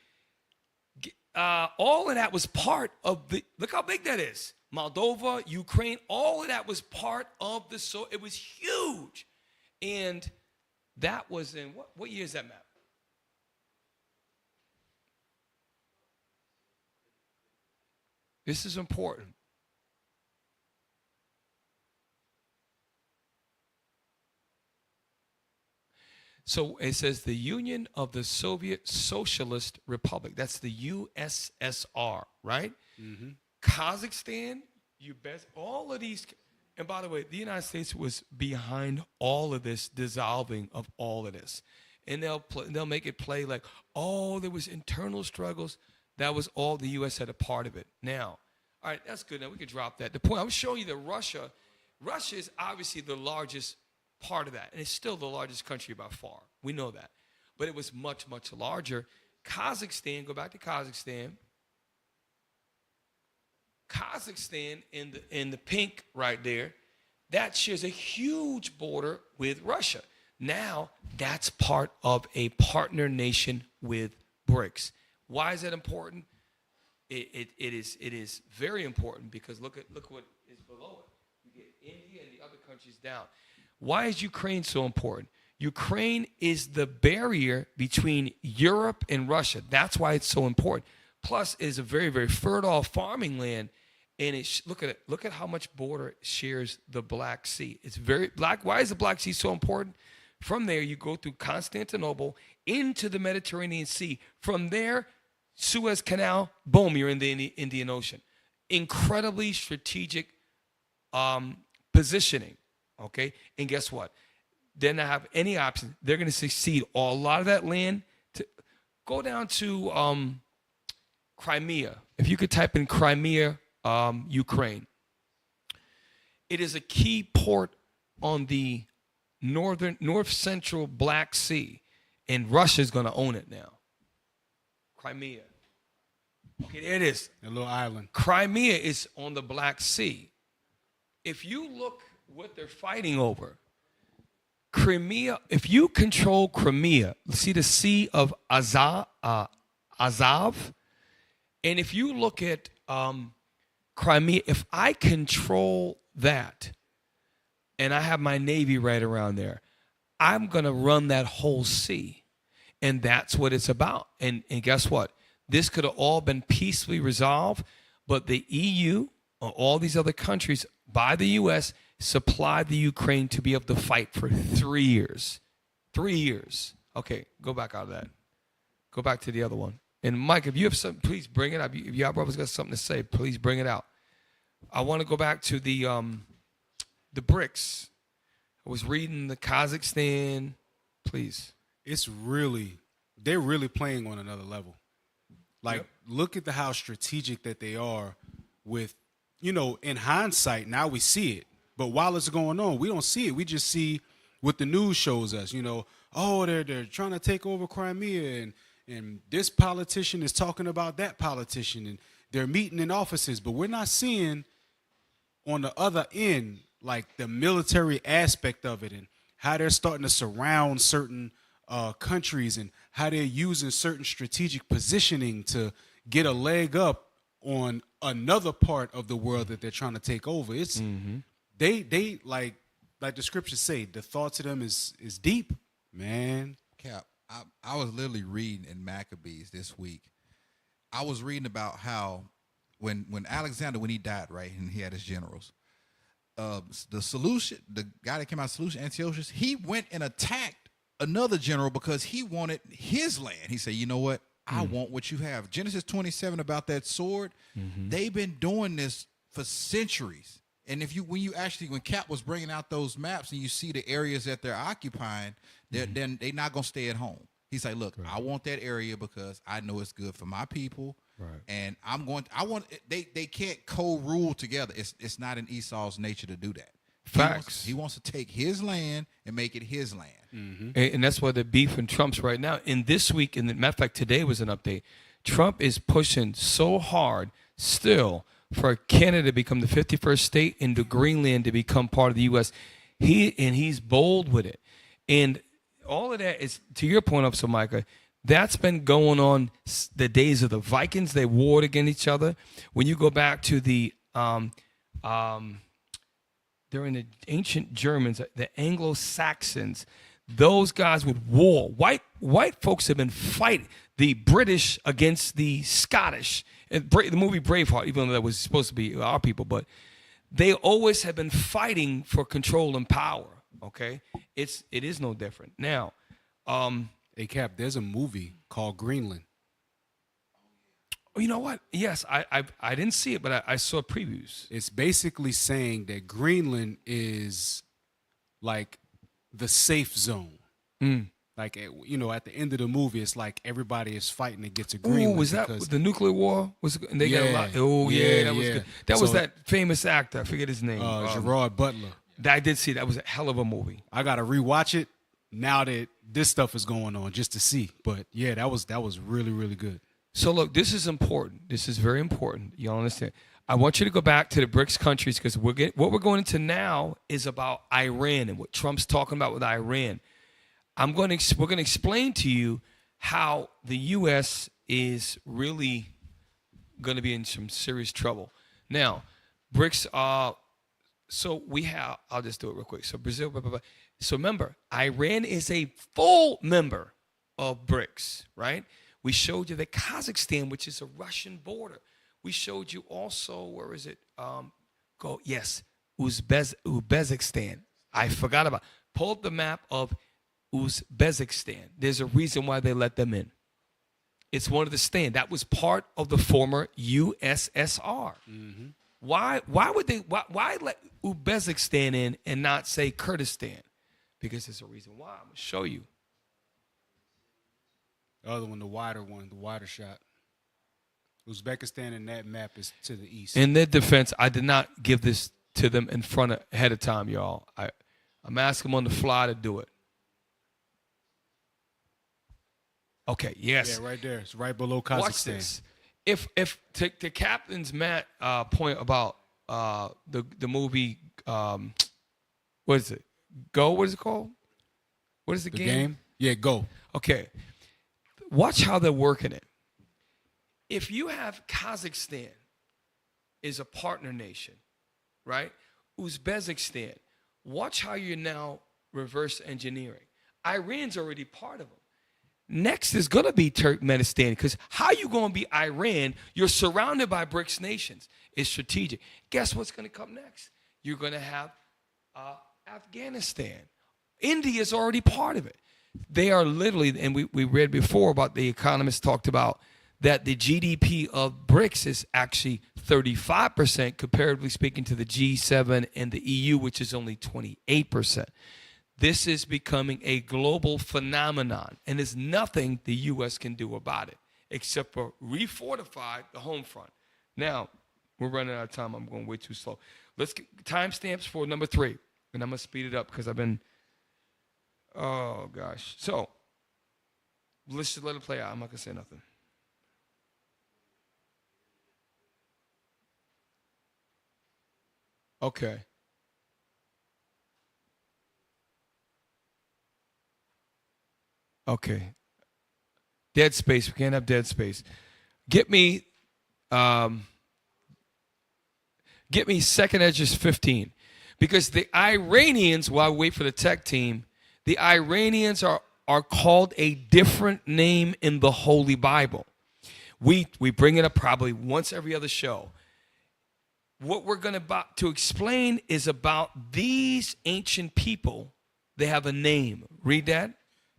all of that was part of the, look how big that is. Moldova, Ukraine, all of that was part of the, it was huge. And that was in, what year is that map? This is important. So it says the Union of the Soviet Socialist Republic. That's the USSR, right? Mm-hmm. Kazakhstan, all of these. And by the way, the United States was behind all of this, dissolving of all of this. And they'll make it play like, oh, there was internal struggles. That was all, the U.S. had a part of it. Now, all right, that's good. Now we can drop that. The point, I'm showing you that Russia is obviously the largest part of that. And it's still the largest country by far. We know that. But it was much, much larger. Kazakhstan, go back to Kazakhstan. Kazakhstan in the pink right there, that shares a huge border with Russia. Now, that's part of a partner nation with BRICS. Why is that important? It is very important because look what is below it. You get India and the other countries down. Why is Ukraine so important? Ukraine is the barrier between Europe and Russia. That's why it's so important. Plus, it is a very, very fertile farming land. And look at it. Look at how much border it shares the Black Sea. It's very black. Why is the Black Sea so important? From there, you go through Constantinople into the Mediterranean Sea. From there, Suez Canal, boom, you're in the Indian Ocean. Incredibly strategic positioning, okay? And guess what? They don't have any option. They're going to succeed. A lot of that land, go down to Crimea. If you could type in Crimea, Ukraine. It is a key port on the north central Black Sea, and Russia's going to own it now. Crimea. Okay, there it is. A little island. Crimea is on the Black Sea. If you look what they're fighting over, Crimea, if you control Crimea, see the Sea of Azov, and if you look at Crimea, if I control that and I have my Navy right around there, I'm going to run that whole sea. And that's what it's about. And guess what? This could have all been peacefully resolved, but the EU or all these other countries by the U.S. supplied the Ukraine to be able to fight for 3 years. 3 years. Okay, go back out of that. Go back to the other one. And Mike, if you have something, please bring it up. If y'all brothers got something to say, please bring it out. I want to go back to the BRICS. I was reading the Kazakhstan. Please. They're really playing on another level. Like, look at how strategic that they are with, in hindsight, now we see it. But while it's going on, we don't see it. We just see what the news shows us, oh, they're trying to take over Crimea and this politician is talking about that politician and they're meeting in offices, but we're not seeing on the other end, like the military aspect of it and how they're starting to surround certain countries and how they're using certain strategic positioning to get a leg up on another part of the world that they're trying to take over. It's they like the scriptures say, the thoughts of them is deep, man. Cap, I was literally reading in Maccabees this week. I was reading about how when Alexander, when he died, right, and he had his generals, the guy that came out of Seleucus, Antiochus, he went and attacked another general because he wanted his land. He said, you know what? I want what you have. Genesis 27 about that sword, they've been doing this for centuries. And when Cap was bringing out those maps and you see the areas that they're occupying, then they're not going to stay at home. He's like, look, I want that area because I know it's good for my people. Right. And they can't co-rule together. It's not in Esau's nature to do that. Facts. He wants to take his land and make it his land. And that's why the beef and Trump's right now. And this week, and matter of fact, today was an update. Trump is pushing so hard still for Canada to become the 51st state and the Greenland to become part of the U.S. He's bold with it. And all of that is, to your point, Officer Micah, that's been going on the days of the Vikings. They warred against each other. When you go back to the during the ancient Germans, the Anglo-Saxons, those guys would war. White folks have been fighting the British against the Scottish. And the movie Braveheart, even though that was supposed to be our people, but they always have been fighting for control and power. Okay, it is no different now. Hey Cap, there's a movie called Greenland. You know what? Yes, I didn't see it, but I saw previews. It's basically saying that Greenland is like the safe zone. Like, at the end of the movie, it's like everybody is fighting to get to Greenland. Was that the nuclear war? And they got a lot. Oh, yeah, that was good. That was that famous actor. I forget his name. Gerard Butler. I did see that was a hell of a movie. I gotta rewatch it now that this stuff is going on just to see. But yeah, that was really, really good. So look, this is important. This is very important. You all understand? I want you to go back to the BRICS countries because what we're going into now is about Iran and what Trump's talking about with Iran. We're going to explain to you how the U.S. is really going to be in some serious trouble. Now, BRICS. So we have. I'll just do it real quick. So Brazil. Blah, blah, blah. So remember, Iran is a full member of BRICS, right? We showed you the Kazakhstan, which is a Russian border. We showed you also, where is it? Uzbekistan. I forgot about. Pull up the map of Uzbekistan. There's a reason why they let them in. It's one of the stand. That was part of the former USSR. Mm-hmm. Why let Uzbekistan in and not say Kurdistan? Because there's a reason why. I'm going to show you. The other one, the wider shot. Uzbekistan in that map is to the east. In their defense, I did not give this to them ahead of time, y'all. I'm asking them on the fly to do it. Okay, yes. Yeah, right there. It's right below Kazakhstan. Watch this. If to Captain's Matt point about the movie, what is it? Go? What is it called? What is the game? Yeah, Go. Okay. Watch how they're working it. If you have Kazakhstan is a partner nation, right? Uzbekistan, watch how you're now reverse engineering. Iran's already part of them. Next is going to be Turkmenistan, because how you going to be Iran? You're surrounded by BRICS nations. It's strategic. Guess what's going to come next? You're going to have Afghanistan. India is already part of it. They are literally, and we read before about the economists talked about that the GDP of BRICS is actually 35%, comparatively speaking to the G7 and the EU, which is only 28%. This is becoming a global phenomenon, and there's nothing the U.S. can do about it except for refortify the home front. Now, we're running out of time. I'm going way too slow. Let's get timestamps for number 3, and I'm going to speed it up because I've been, oh, gosh. So, let's just let it play out. I'm not going to say nothing. Okay. Okay. Dead space. We can't have dead space. Get me 2nd Edges 15. Because the Iranians, while I wait for the tech team, the Iranians are called a different name in the Holy Bible. We bring it up probably once every other show. What we're going to explain is about these ancient people. They have a name. Read that.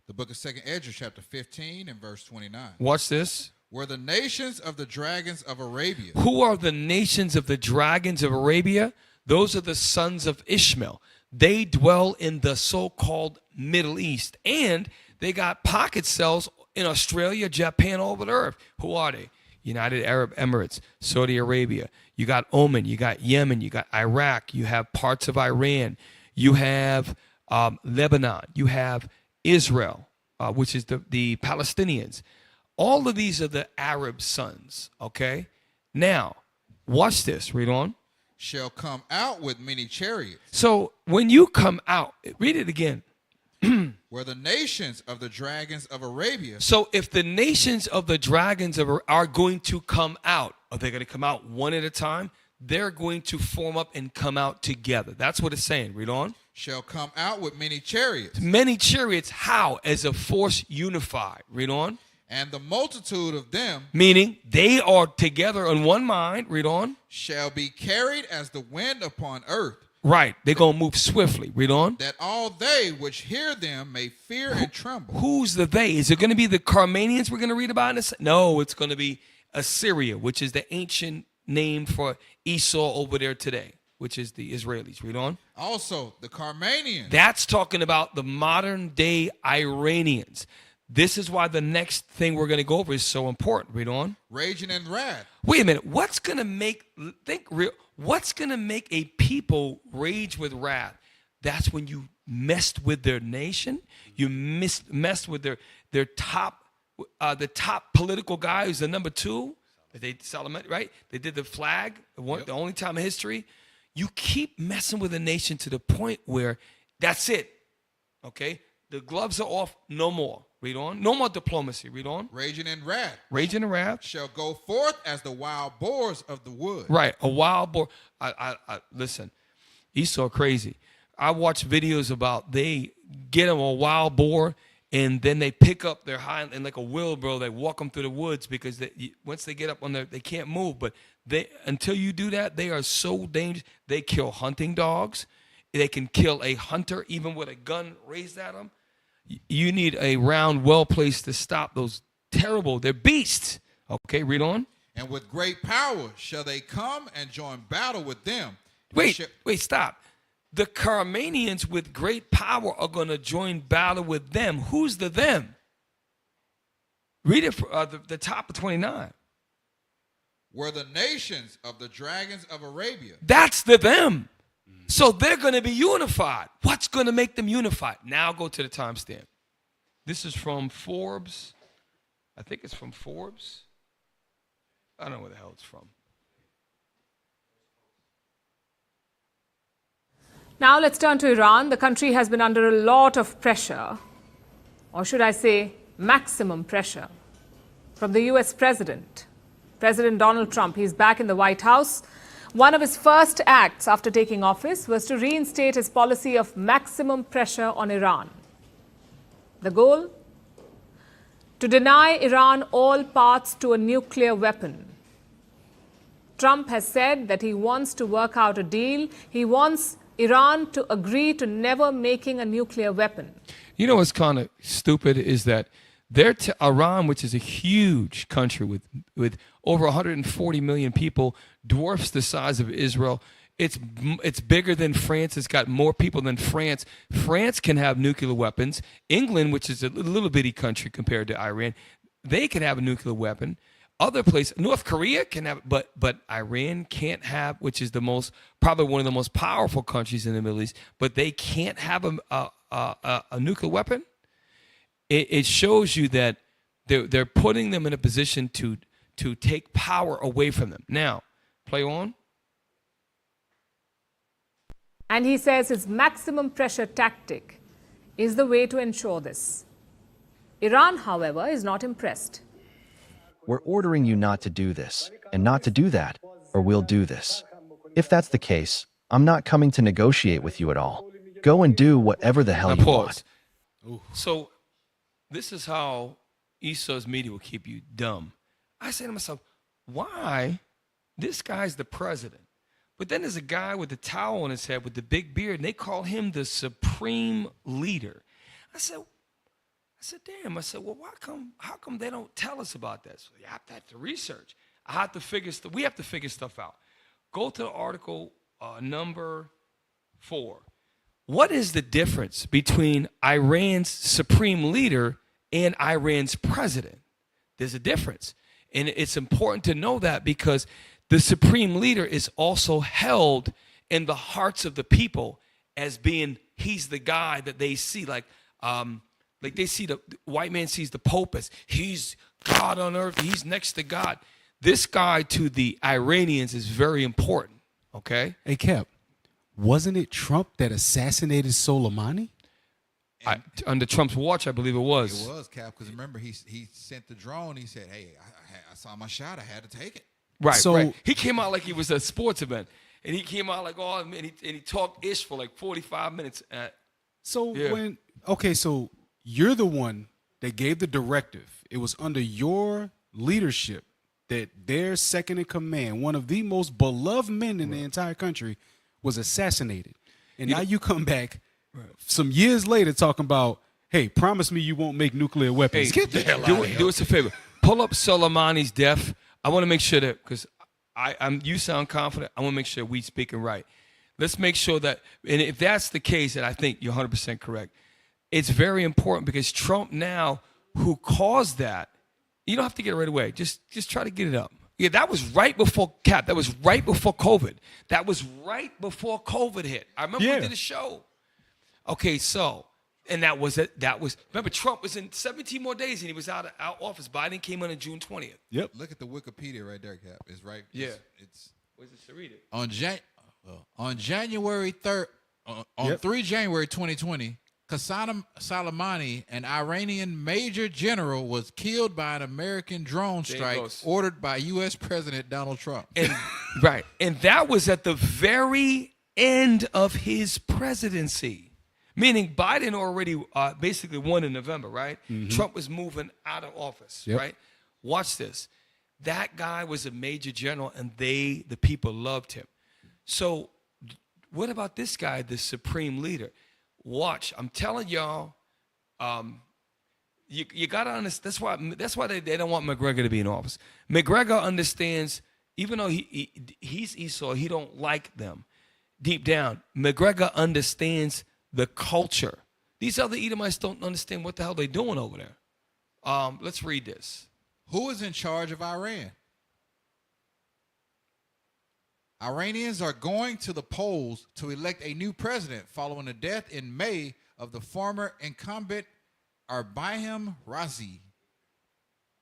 The book of 2nd Ezra, chapter 15 and verse 29. Watch this. Were the nations of the dragons of Arabia. Who are the nations of the dragons of Arabia? Those are the sons of Ishmael. They dwell in the so-called Middle East. And they got pocket cells in Australia, Japan, all over the earth. Who are they? United Arab Emirates, Saudi Arabia. You got Oman, you got Yemen, you got Iraq, you have parts of Iran, you have Lebanon, you have Israel, which is the Palestinians. All of these are the Arab sons, okay? Now, watch this. Read on. Shall come out with many chariots. So when you come out, read it again. Were the nations of the dragons of Arabia. So if the nations of the dragons are going to come out, are they going to come out one at a time? They're going to form up and come out together. That's what it's saying. Read on. Shall come out with many chariots. Many chariots, how? As a force unified. Read on. And the multitude of them. Meaning they are together in one mind. Read on. Shall be carried as the wind upon earth. Right. They're going to move swiftly. Read on. That all they which hear them may fear and tremble. Who's the they? Is it going to be the Carmanians we're going to read about in a second? No, it's going to be Assyria, which is the ancient name for Esau over there today, which is the Israelis. Read on. Also, the Carmanians. That's talking about the modern day Iranians. This is why the next thing we're going to go over is so important. Read on. Raging in wrath. Wait a minute. What's going to make a people rage with wrath? that's when you messed with their nation. You messed with their top, the top political guy who's the number 2. Solomon, right? They did the flag, the only time in history. You keep messing with a nation to the point where that's it. Okay? The gloves are off, no more. Read on. No more diplomacy. Read on. Raging in wrath. Raging in wrath. Shall go forth as the wild boars of the wood. Right. A wild boar. Listen, Esau crazy. I watch videos about they get them a wild boar and then they pick up their hind and like a wheelbarrow, they walk them through the woods because once they get up on they can't move. But until you do that, they are so dangerous. They kill hunting dogs. They can kill a hunter even with a gun raised at them. You need a round, well-placed to stop those terrible, they're beasts. Okay, read on. And with great power shall they come and join battle with them. Wait, stop. The Carmanians with great power are going to join battle with them. Who's the them? Read it for the top of 29. Were the nations of the dragons of Arabia. That's the them. So they're going to be unified. What's going to make them unified? Now go to the timestamp. This is from Forbes. I think it's from Forbes. I don't know where the hell it's from. Now let's turn to Iran. The country has been under a lot of pressure, or should I say maximum pressure, from the US President Donald Trump. He's back in the White House. One of his first acts after taking office was to reinstate his policy of maximum pressure on Iran. The goal? To deny Iran all paths to a nuclear weapon. Trump has said that he wants to work out a deal. He wants Iran to agree to never making a nuclear weapon. You know what's kind of stupid is that Iran, which is a huge country with over 140 million people, dwarfs the size of Israel. It's bigger than France. It's got more people than France. France can have nuclear weapons. England, which is a little bitty country compared to Iran, they can have a nuclear weapon. Other places, North Korea can have, but Iran can't have, which is probably one of the most powerful countries in the Middle East. But they can't have a nuclear weapon. It shows you that they're putting them in a position to take power away from them. Now, play on. And he says his maximum pressure tactic is the way to ensure this. Iran, however, is not impressed. We're ordering you not to do this, and not to do that, or we'll do this. If that's the case, I'm not coming to negotiate with you at all. Go and do whatever the hell you want. So, this is how Esau's media will keep you dumb. I say to myself, why? This guy's the president. But then there's a guy with the towel on his head with the big beard, and they call him the supreme leader. I said, damn. I said, well, how come they don't tell us about that? So you have to research. We have to figure stuff out. Go to the article number 4. What is the difference between Iran's supreme leader and Iran's president? There's a difference. And it's important to know that because the supreme leader is also held in the hearts of the people as being, he's the guy that they see. Like they see the white man sees the Pope as he's God on earth. He's next to God. This guy to the Iranians is very important. Okay. Hey, Cap, wasn't it Trump that assassinated Soleimani? Under Trump's watch, I believe it was. It was, Cap, because remember, he sent the drone. He said, hey, I saw my shot. I had to take it. Right. He came out like he was a sports event. And he came out like, and he talked ish for like 45 minutes. So you're the one that gave the directive. It was under your leadership that their second in command, one of the most beloved men in the entire country, was assassinated. And now you come back some years later talking about, hey, promise me you won't make nuclear weapons. Hey, get the hell out of here. Do us a favor. Pull up Soleimani's death. I want to make sure that, because you sound confident, I want to make sure we speaking right. Let's make sure that, and if that's the case, and I think you're 100% correct, it's very important because Trump now, who caused that, you don't have to get it right away. Just try to get it up. Yeah, that was right before That was right before COVID. That was right before COVID hit. I remember we did a show. Okay, so, and that was it. Remember, Trump was in 17 more days and he was out of office. Biden came on June 20th. Yep. Look at the Wikipedia right there, Cap. It's right. Yeah. It's Where's it to read it? on January 3rd, on 3 January 2020, Qasem Soleimani, an Iranian major general, was killed by an American drone strike ordered by U.S. President Donald Trump. And right, and that was at the very end of his presidency, meaning Biden already basically won in November, right? Trump was moving out of office, right? Watch this. That guy was a major general, and the people loved him. So what about this guy, the supreme leader? Watch, I'm telling y'all, you got to understand. That's why they don't want McGregor to be in office. McGregor understands, even though he's Esau, he don't like them. Deep down, McGregor understands the culture. These other Edomites don't understand what the hell they're doing over there. Let's read this. Who is in charge of Iran? Iranians are going to the polls to elect a new president following the death in May of the former incumbent Ibrahim Raisi.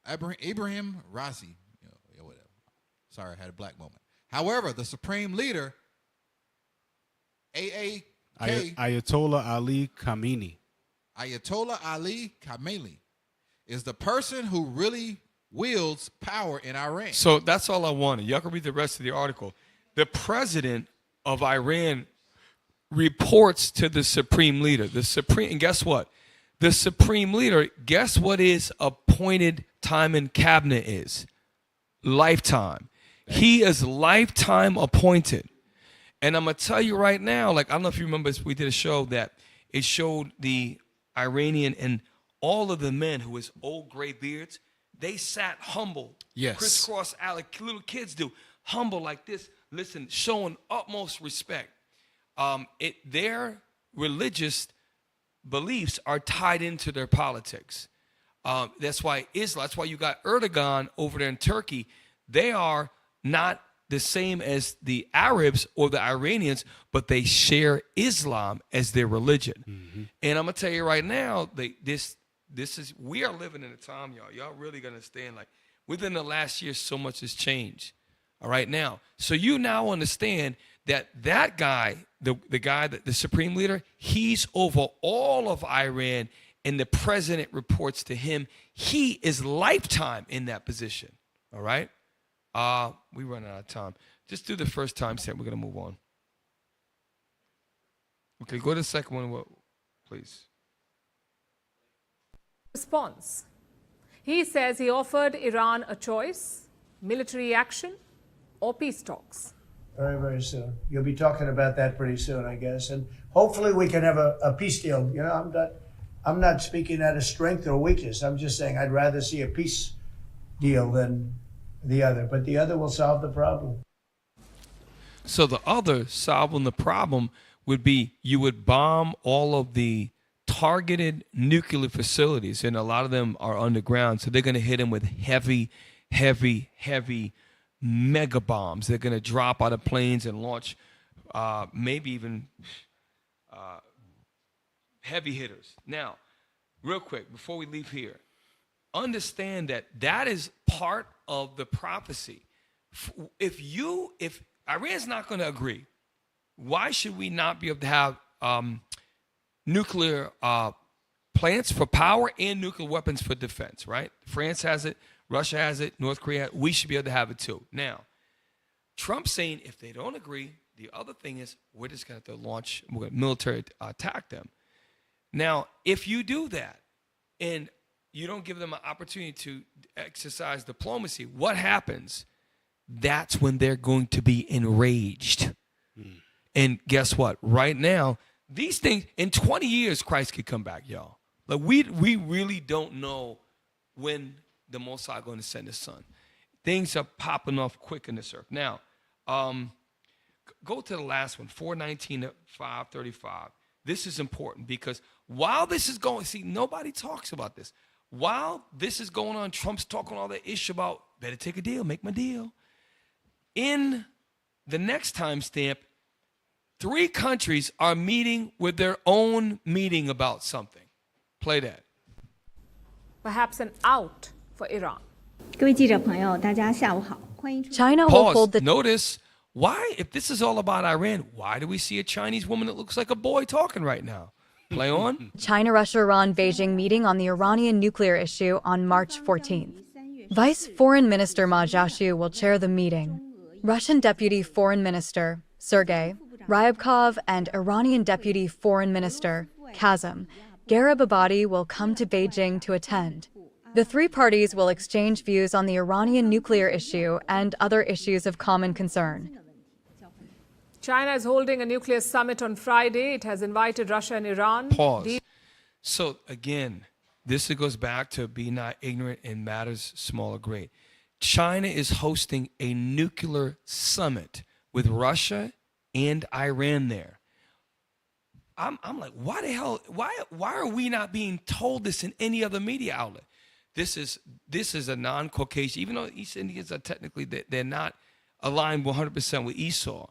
Ibrahim Raisi. Whatever. Sorry, I had a black moment. However, the supreme leader, Ayatollah Ali Khamenei. Ayatollah Ali Khamenei, is the person who really wields power in Iran. So that's all I wanted. Y'all can read the rest of the article. The president of Iran reports to the supreme leader. And guess what? The supreme leader, guess what his appointed time in cabinet is? Lifetime. He is lifetime appointed. And I'm going to tell you right now, like, I don't know if you remember, we did a show that it showed the Iranian and all of the men who was old gray beards, they sat humble. Yes. Crisscross alley, little kids do. Humble like this. Listen, showing utmost respect. Their religious beliefs are tied into their politics. That's why you got Erdogan over there in Turkey. They are not the same as the Arabs or the Iranians, but they share Islam as their religion. And I'm gonna tell you right now, we are living in a time, y'all. Y'all really gonna understand, like, within the last year, so much has changed. All right, now, so you now understand that guy, the supreme leader, he's over all of Iran, and the president reports to him. He is lifetime in that position. All right, we running out of time. Just do the first time stamp. We're gonna move on. Okay, go to the second one, please. Response. He says he offered Iran a choice: military action or peace talks. Very, very soon. You'll be talking about that pretty soon, I guess. And hopefully we can have a peace deal. You know, I'm not speaking out of strength or weakness. I'm just saying I'd rather see a peace deal than the other. But the other will solve the problem. So the other solving the problem would be you would bomb all of the targeted nuclear facilities, and a lot of them are underground. So they're going to hit them with heavy mega bombs. They're going to drop out of planes and launch maybe even heavy hitters. Now, real quick, before we leave here, understand that is part of the prophecy. If Iran's not going to agree, why should we not be able to have nuclear plants for power and nuclear weapons for defense, right? France has it. Russia has it. North Korea. We should be able to have it too. Now, Trump's saying if they don't agree, the other thing is we're just going to have to launch military attack them. Now, if you do that and you don't give them an opportunity to exercise diplomacy, what happens? That's when they're going to be enraged. And guess what? Right now, these things, in 20 years, Christ could come back, y'all. Like, we really don't know when the Most High going to send his son. Things are popping off quick in this earth. Now, go to the last one, 419 to 535. This is important because while this is going, see, nobody talks about this. While this is going on, Trump's talking all that ish about better take a deal, make my deal. In the next timestamp, 3 countries are meeting with their own meeting about something. Play that. Perhaps an out for Iran. 各位记者朋友，大家下午好，欢迎收 China will Pause. hold the Notice why, if this is all about Iran, why do we see a Chinese woman that looks like a boy talking right now? Play on. China, Russia, Iran, Beijing meeting on the Iranian nuclear issue on March 14th. Vice Foreign Minister Ma Jiashu will chair the meeting. Russian Deputy Foreign Minister Sergei Ryabkov and Iranian Deputy Foreign Minister Kazem Garibabadi will come to Beijing to attend. The 3 parties will exchange views on the Iranian nuclear issue and other issues of common concern. China is holding a nuclear summit on Friday. It has invited Russia and Iran. Pause. So again, this goes back to be not ignorant in matters small or great. China is hosting a nuclear summit with Russia and Iran there. I'm like, why the hell? Why are we not being told this in any other media outlet? This is a non-Caucasian, even though East Indians are technically they're not aligned 100% with Esau.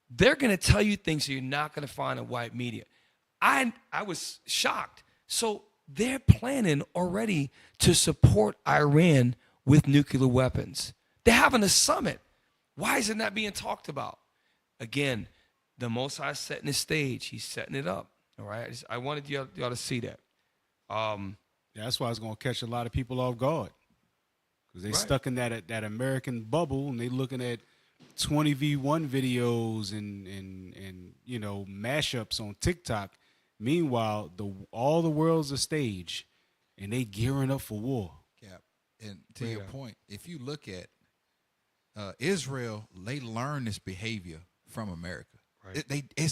They're going to tell you things that you're not going to find in white media. I was shocked. So they're planning already to support Iran with nuclear weapons. They're having a summit. Why is it not being talked about? Again, the Most High setting the stage. He's setting it up. All right. I wanted y'all to see that. That's why it's going to catch a lot of people off guard, because they stuck in that American bubble, and they looking at 20v1 videos and you know, mashups on TikTok. Meanwhile, all the world's a stage, and they gearing up for war. Yeah, and to your point, if you look at Israel, they learn this behavior from America. Right.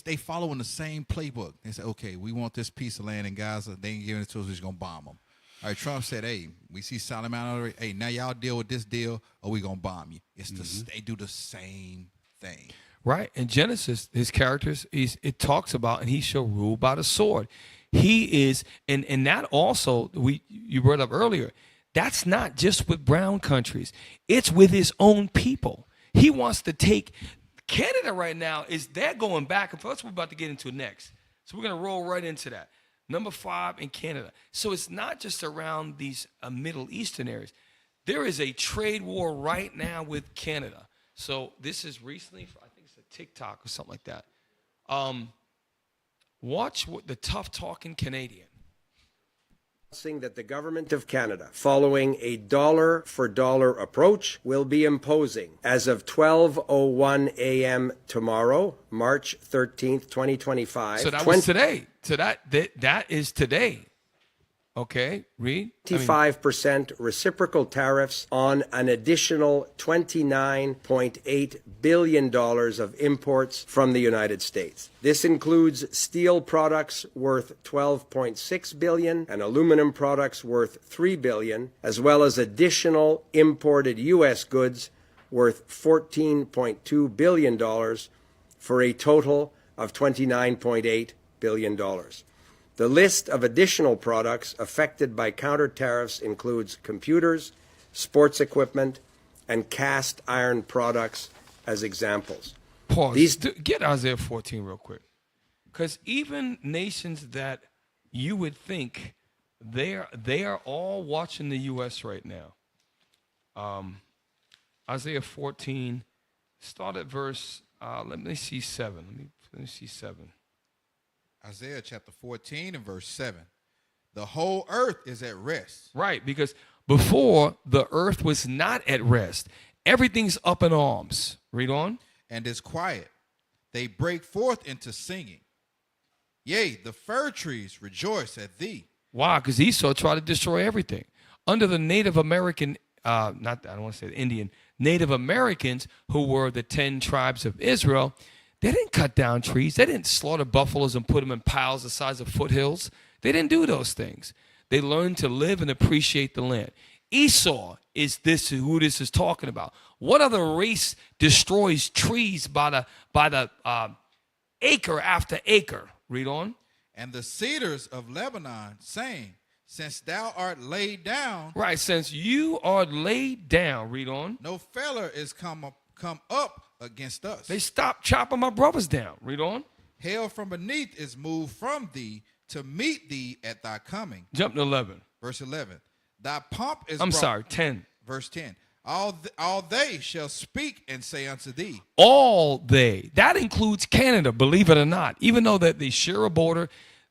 They following the same playbook. They say, okay, we want this piece of land in Gaza. They ain't giving it to us. We're just gonna bomb them. All right, Trump said, hey, we see Solomon already. Hey, now y'all deal with this deal, or we gonna bomb you. It's they do the same thing. Right. In Genesis, his characters, it talks about, and he shall rule by the sword. He is, and that also you brought up earlier. That's not just with brown countries. It's with his own people. He wants to take Canada right now. They're going back and forth. That's what we're about to get into next. So we're gonna roll right into that. Number 5 in Canada. So it's not just around these Middle Eastern areas. There is a trade war right now with Canada. So this is recently, I think it's a TikTok or something like that. Watch what the tough talking Canadian. That the government of Canada, following a dollar-for-dollar approach, will be imposing, as of 12:01 a.m. tomorrow, March 13th, 2025. So that was today. So that is today. Okay, read. 25% reciprocal tariffs on an additional $29.8 billion of imports from the United States. This includes steel products worth $12.6 billion and aluminum products worth $3 billion, as well as additional imported U.S. goods worth $14.2 billion for a total of $29.8 billion. The list of additional products affected by counter tariffs includes computers, sports equipment, and cast iron products as examples. Pause. Get Isaiah 14 real quick. Because even nations that you would think they are all watching the U.S. right now. Isaiah 14, start at verse, let me see 7. Let me see 7. Isaiah chapter 14 and verse 7. The whole earth is at rest. Right, because before the earth was not at rest. Everything's up in arms. Read on. And is quiet. They break forth into singing. Yea, the fir trees rejoice at thee. Why? Because Esau tried to destroy everything. Under the Native American, I don't want to say the Indian, Native Americans, who were the 10 tribes of Israel, they didn't cut down trees. They didn't slaughter buffaloes and put them in piles the size of foothills. They didn't do those things. They learned to live and appreciate the land. Esau is who this is talking about. What other race destroys trees by the acre after acre? Read on. And the cedars of Lebanon, saying, since thou art laid down. Right, since you are laid down. Read on. No feller is come up against us. They stopped chopping my brothers down. Read on. Hell from beneath is moved from thee to meet thee at thy coming. Jump to 11. Verse 11. Thy pomp is 10. Verse 10. All they shall speak and say unto thee. All they. That includes Canada, believe it or not. Even though that they share a border,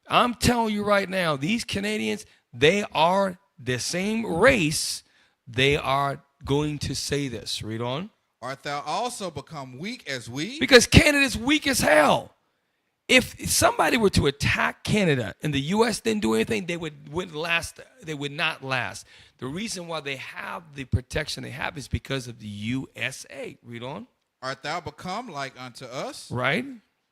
I'm telling you right now, these Canadians, they are the same race. They are going to say this. Read on. Art thou also become weak as we? Because Canada's weak as hell. If somebody were to attack Canada and the U.S. didn't do anything, they wouldn't last. They would not last. The reason why they have the protection they have is because of the USA. Read on. Art thou become like unto us? Right.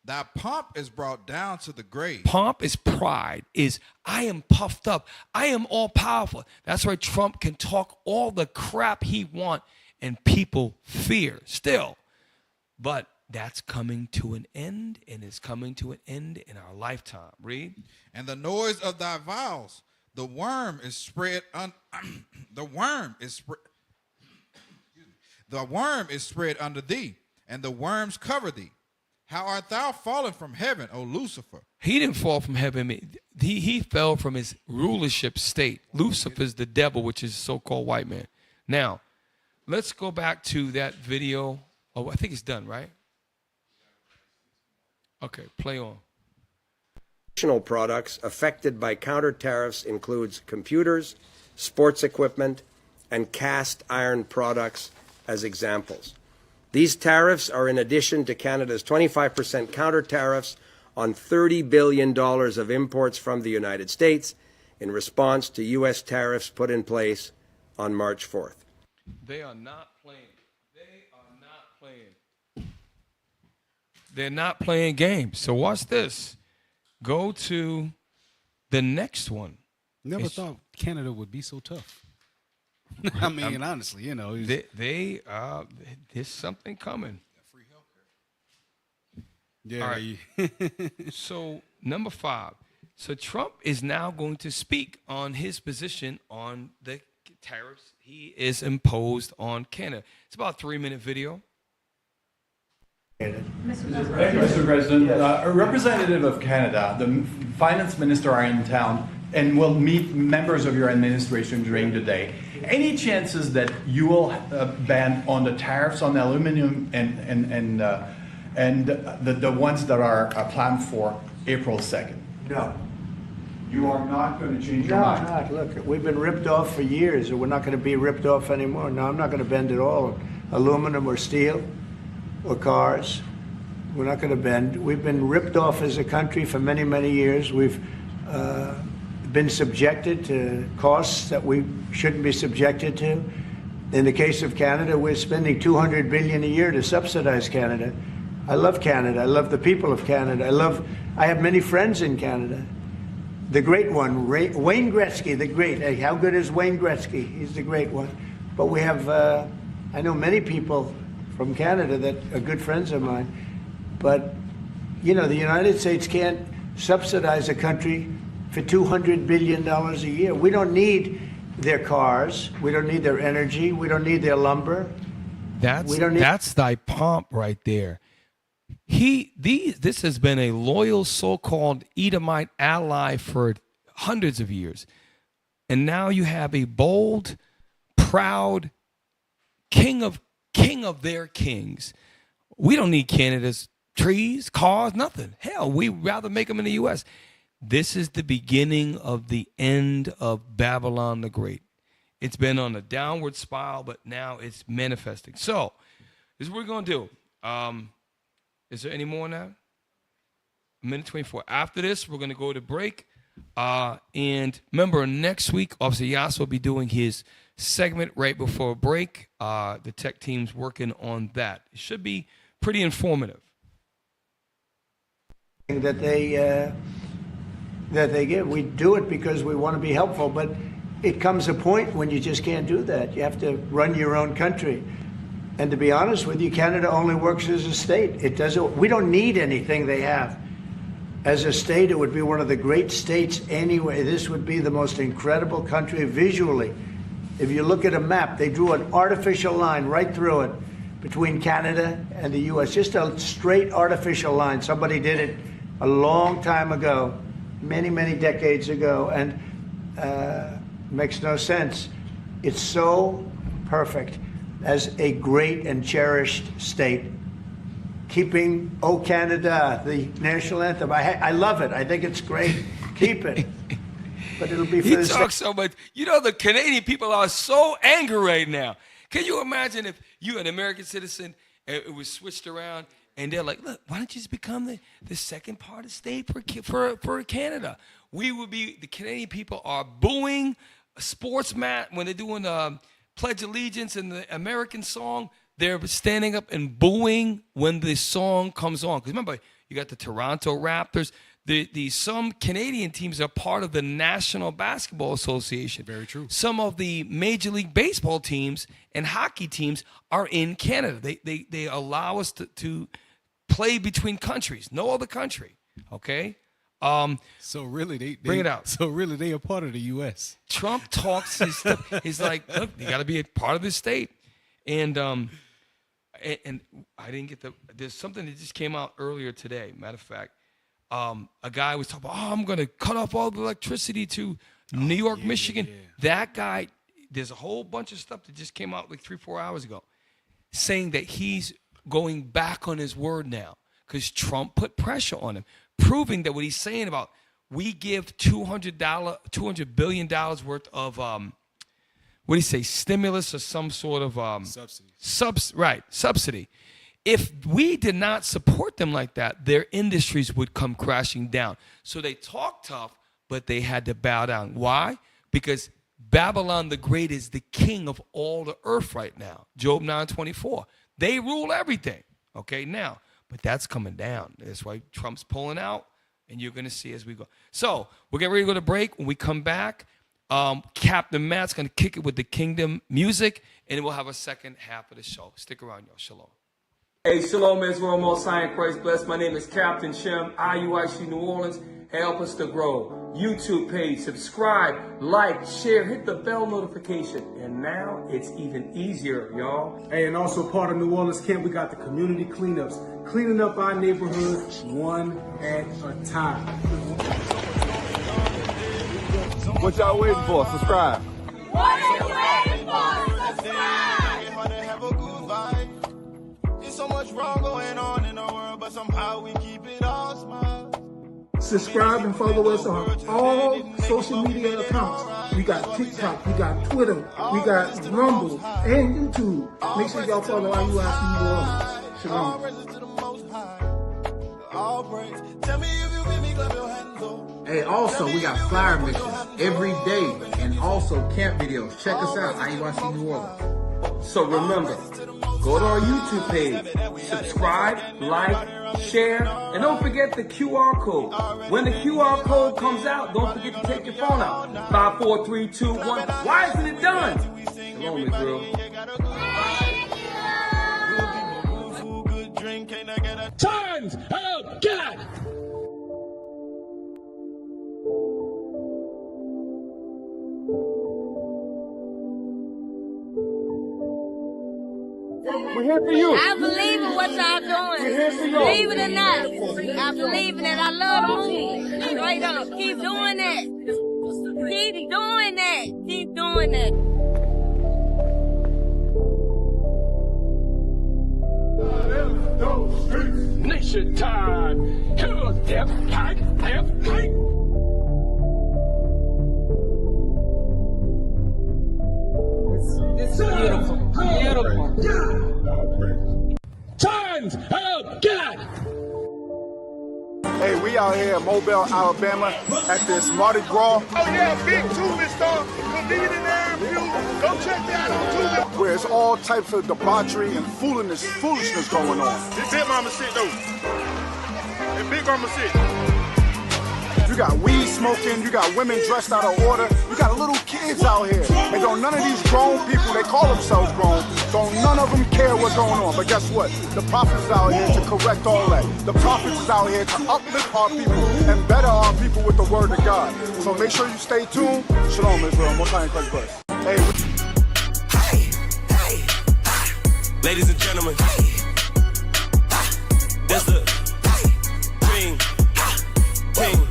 Thy pomp is brought down to the grave. Pomp is pride, is I am puffed up. I am all powerful. That's why Trump can talk all the crap he wants and people fear still. But that's coming to an end, and it's coming to an end in our lifetime. Read. And the noise of thy vows, the worm is spread the worm is spread under thee, and the worms cover thee. How art thou fallen from heaven, O Lucifer? He didn't fall from heaven. He fell from his rulership state. Lucifer is the devil, which is so-called white man. Now, let's go back to that video. Oh, I think it's done, right? Okay, play on. Additional products affected by counter tariffs includes computers, sports equipment, and cast iron products as examples. These tariffs are in addition to Canada's 25% counter tariffs on $30 billion of imports from the United States in response to U.S. tariffs put in place on March 4th. They are not playing. They are not playing. They're not playing games. So watch this. Go to the next one. Never thought Canada would be so tough. I mean, honestly, you know. There's something coming. Free healthcare. Yeah. All right. So, number 5. So, Trump is now going to speak on his position on the tariffs he is imposed on Canada. It's about a 3-minute video. Thank you, Mr. President. A representative of Canada, the finance minister, are in town and will meet members of your administration during the day. Any chances that you will ban on the tariffs on aluminum and the ones that are planned for April 2nd? No. You are not going to change your mind? No, not. Look, we've been ripped off for years, and we're not going to be ripped off anymore. No, I'm not going to bend at all. Aluminum or steel or cars, we're not going to bend. We've been ripped off as a country for many, many years. We've been subjected to costs that we shouldn't be subjected to. In the case of Canada, we're spending $200 billion a year to subsidize Canada. I love Canada. I love the people of Canada. I have many friends in Canada. The great one, Wayne Gretzky, the great. Hey, how good is Wayne Gretzky? He's the great one. But we have, I know many people from Canada that are good friends of mine. But, you know, the United States can't subsidize a country for $200 billion a year. We don't need their cars. We don't need their energy. We don't need their lumber. That's thy pomp right there. This has been a loyal so-called Edomite ally for hundreds of years. And now you have a bold, proud king of their kings. We don't need Canada's trees, cars, nothing. Hell, we'd rather make them in the U.S. This is the beginning of the end of Babylon the Great. It's been on a downward spiral, but now it's manifesting. So, this is what we're going to do. Is there any more now? 1:24. After this, we're going to go to break. And remember, next week, Officer Yas will be doing his segment right before break. The tech team's working on that. It should be pretty informative. That they give. We do it because we want to be helpful, but it comes a point when you just can't do that. You have to run your own country. And to be honest with you, Canada only works as a state. It doesn't. We don't need anything they have. As a state, it would be one of the great states anyway. This would be the most incredible country visually. If you look at a map, they drew an artificial line right through it. between Canada and the U.S., just a straight artificial line. Somebody did it a long time ago, many, many decades ago, and makes no sense. It's so perfect as a great and cherished state. Keeping "O Canada," the national anthem. I love it. I think it's great. Keep it. But it'll be for He the talks so much. You know, the Canadian people are so angry right now. Can you imagine if you, an American citizen, it was switched around and they're like, look, why don't you just become the second part of state for Canada? We would be, the Canadian people are booing a sports mat when they're doing Pledge Allegiance and the American song. They're standing up and booing when the song comes on. Because remember, you got the Toronto Raptors. Some Canadian teams are part of the National Basketball Association. Very true. Some of the Major League Baseball teams and hockey teams are in Canada. They allow us to play between countries. No other country. Okay? So really, they bring it out. So really, they are part of the U.S. Trump talks his stuff. He's like, look, you got to be a part of this state. And I didn't get there's something that just came out earlier today. Matter of fact, a guy was talking about, I'm going to cut off all the electricity to New York, Michigan. Yeah. That guy, there's a whole bunch of stuff that just came out like 3-4 hours ago saying that he's going back on his word now because Trump put pressure on him, proving that what he's saying about we give $200 billion worth of what do you say, stimulus or some sort of subsidy. If we did not support them like that, their industries would come crashing down. So they talk tough, but they had to bow down. Why? Because Babylon the Great is the king of all the earth right now. Job 9:24. They rule everything. Okay, now, but that's coming down. That's why Trump's pulling out, and you're going to see as we go. So we're getting ready to go to break. When we come back, Captain Matt's going to kick it with the Kingdom music, and then we'll have a second half of the show. Stick around, y'all. Shalom. Hey, Shalom, Israel, Most High in Christ bless. My name is Captain Shem, IUIC New Orleans. Help us to grow. YouTube page, subscribe, like, share, hit the bell notification. And now it's even easier, y'all. Hey, and also part of New Orleans Camp, we got the community cleanups. Cleaning up our neighborhood one at a time. What y'all waiting for? Subscribe. What are you waiting for? Subscribe! There's so much wrong going on in the world, but somehow we keep it all smile. Subscribe and follow us on all social media accounts. We got TikTok, we got Twitter, we got Rumble, and YouTube. Make sure y'all follow IUIC New Orleans. Shalom. Hey, also, we got flyer missions every day and also camp videos. Check us out, IUIC New Orleans. So remember, go to our YouTube page, subscribe, like, share, and don't forget the QR code. When the QR code comes out, don't forget to take your phone out. 5, 4, 3, 2, 1. Why isn't it done? Shalom, Israel. Time's up, God! We're here for you. I believe in what y'all doing. We're here for you. Believe it or not, I believe in it. I love the movie. Straight up. Keep doing that. Keep doing that. Keep doing that. Nation time. Here's F-Tight. It's beautiful. Beautiful. Time's up, God! Hey, we out here in Mobile, Alabama at this Mardi Gras. Oh yeah, big tourist convenient in there. Go check that out too. Where it's all types of debauchery and foolishness going on. This Big Mama shit though. This Big Mama shit. You got weed smoking, you got women dressed out of order, you got little kids out here. And don't none of these grown people, they call themselves grown, don't none of them care what's going on. But guess what? The prophets is out here to correct all that. The prophets is out here to uplift our people and better our people with the word of God. So make sure you stay tuned. Shalom, Israel. Most High in Christ bless. Hey. Ladies and gentlemen, there's the Dream Team.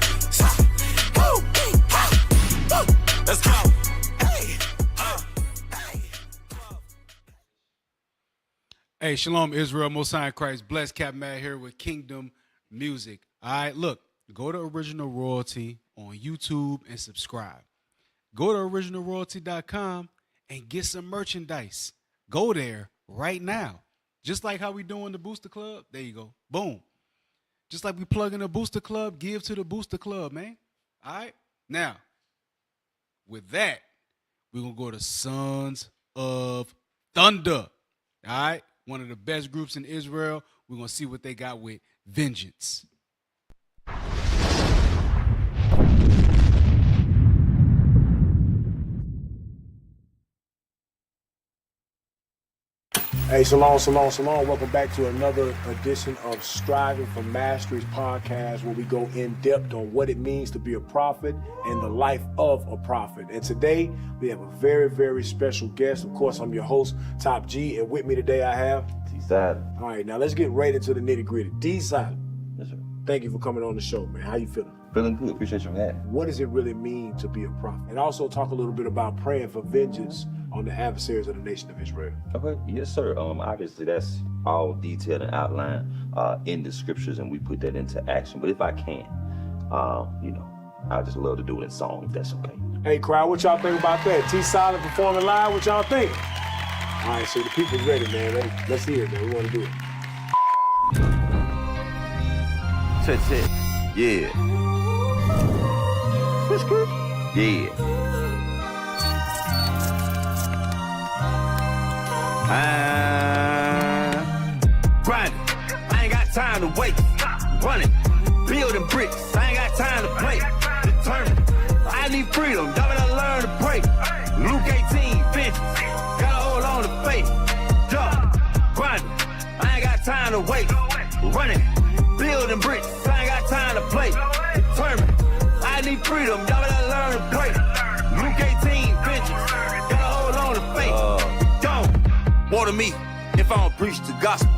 Let's go. Hey, Shalom, Israel, Most High in Christ. Blessed Cap Matt here with Kingdom Music. All right, look, go to Original Royalty on YouTube and subscribe. Go to originalroyalty.com and get some merchandise. Go there right now. Just like how we doing the Booster Club. There you go. Boom. Just like we plug in the Booster Club, give to the Booster Club, man. All right? Now, with that, we're going to go to Sons of Thunder. All right? One of the best groups in Israel. We're going to see what they got with Vengeance. Hey, shalom. Welcome back to another edition of Striving for Mastery's podcast, where we go in depth on what it means to be a prophet and the life of a prophet. And today we have a very, very special guest. Of course, I'm your host, Top G, and with me today I have D-Side. All right, now let's get right into the nitty gritty. D-Side. Yes, sir. Thank you for coming on the show, man. How you feeling? Feeling good. Appreciate you, man. What does it really mean to be a prophet? And also talk a little bit about praying for vengeance on the adversaries of the nation of Israel. Okay, yes, sir. Obviously, that's all detailed and outlined in the scriptures, and we put that into action. But if I can, I just love to do it in song, if that's okay. Hey, crowd, what y'all think about that? T-Silent performing live, what y'all think? All right, so the people's ready, man. Let's hear it, man. We want to do it. Check. Yeah. Yeah. Grinding, I ain't got time to wait. Running, building bricks, I ain't got time to play. Determined, I need freedom, y'all better learn to pray. Luke 18, vengeance, gotta hold on to faith. Grinding, I ain't got time to wait. Running, building bricks, I ain't got time to play. Determined, I need freedom, y'all better learn to pray. Luke 18, vengeance, gotta hold on to faith. Water me if I don't preach the gospel.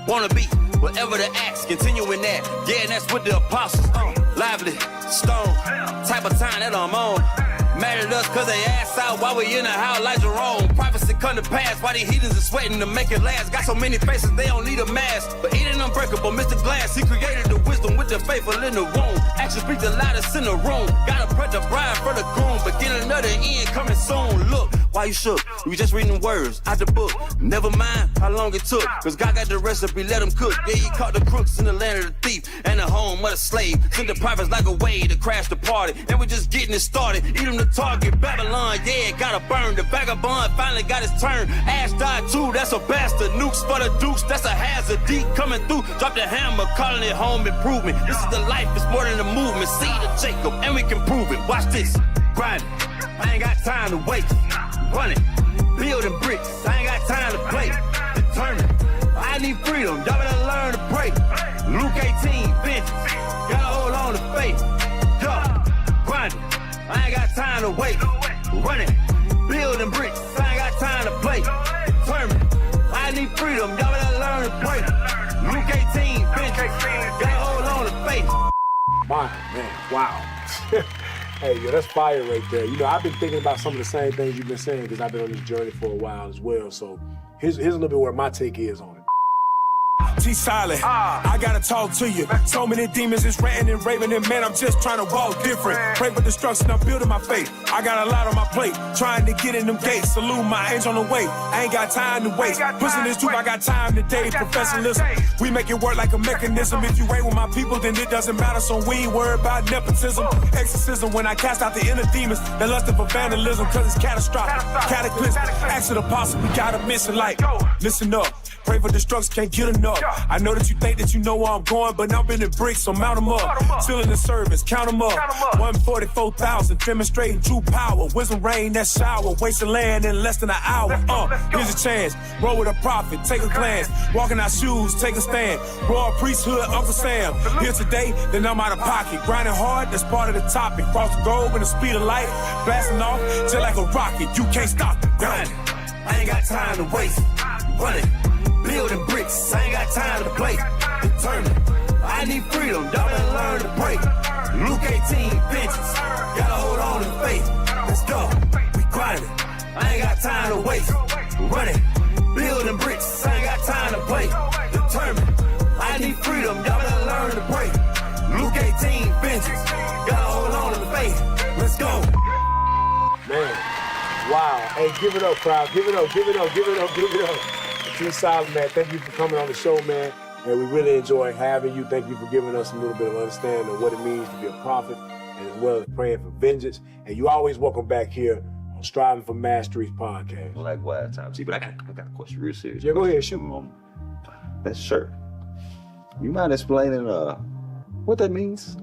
Wanna be whatever the acts, continuing that. Yeah, and that's with the apostles. Lively, stone, type of time that I'm on. Mad at us cause they ass out while we in the house like Jerome. Prophecy come to pass while these heathens are sweating to make it last. Got so many faces they don't need a mask. But eating unbreakable, Mr. Glass, he created the wisdom with the faithful in the womb. Action speak the loudest in the room. Gotta prep the bride for the groom. Beginning of the end coming soon. Look, why you shook? We just reading words out the book. Never mind how long it took. Cause God got the recipe, let him cook. Yeah, he caught the crooks in the land of the thief and the home of the slave. Sent the prophets like a way to crash the party. And we just getting it started. Eat them the target. Babylon, yeah, gotta burn. The vagabond finally got his turn. Ash died too, that's a bastard. Nukes for the dukes, that's a hazard. Deep coming through, drop the hammer, calling it home improvement. This is the life, it's more than a movement. Seed of Jacob, and we can prove it. Watch this, grinding. I ain't got time to wait. Running, building bricks, I ain't got time to play. Determined, I need freedom, y'all better learn to pray. Luke 18, vengeance, gotta hold on to faith. Grinding, I ain't got time to wait. Running, building bricks, I ain't got time to play. Determined, I need freedom, y'all better learn to pray. Luke 18, vengeance, gotta hold on to faith. My man, wow. Hey, yo, that's fire right there. You know, I've been thinking about some of the same things you've been saying because I've been on this journey for a while as well. So here's a little bit where my take is on it. T-Silent, I gotta talk to you. So many demons is ranting and raving, and man, I'm just trying to walk different. Pray for destruction, I'm building my faith. I got a lot on my plate, trying to get in them gates. Salute my angel on the way. I ain't got time to waste. Pushing this truth, I got time today. Professionalism, we make it work like a mechanism. If you ain't with my people, then it doesn't matter. So we ain't worried about nepotism. Exorcism, when I cast out the inner demons, they're lusting for vandalism, cause it's catastrophic. Cataclysm, acts of the apostle, we got a mission like, listen up. Pray for destruction, can't get enough. I know that you think that you know where I'm going, but I'm bending bricks, so mount them up. Still in the service, count them up. 144,000, demonstrating true power. Wisdom rain, that shower, wasting land in less than an hour. Here's a chance, roll with a prophet, take a glance. Walk in our shoes, take a stand. Royal priesthood, Uncle Sam. Here today, then I'm out of pocket. Grinding hard, that's part of the topic. Cross the globe in the speed of light, blasting off just like a rocket. You can't stop it. Grinding, I ain't got time to waste. Running, building bricks. I ain't got time to play. Determined. I need freedom, dog, and learn to pray. Luke 18, vengeance. Gotta hold on to faith. Let's go. We grinding. I ain't got time to waste. Running. Building bricks. I ain't got time to play. Determined. I need freedom, y'all better learn to pray. Luke 18, vengeance. Gotta hold on to the faith. Let's go. Man, wow. Hey, give it up, crowd. Give it up, give it up, give it up, give it up. T. Solid, man, thank you for coming on the show, man. And we really enjoy having you. Thank you for giving us a little bit of understanding of what it means to be a prophet, and as well as praying for vengeance. And you always welcome back here on Striving for Mastery's podcast. Likewise, Tom T. But I got a question, real serious. Yeah, go ahead, shoot. That shirt. You mind explaining what that means?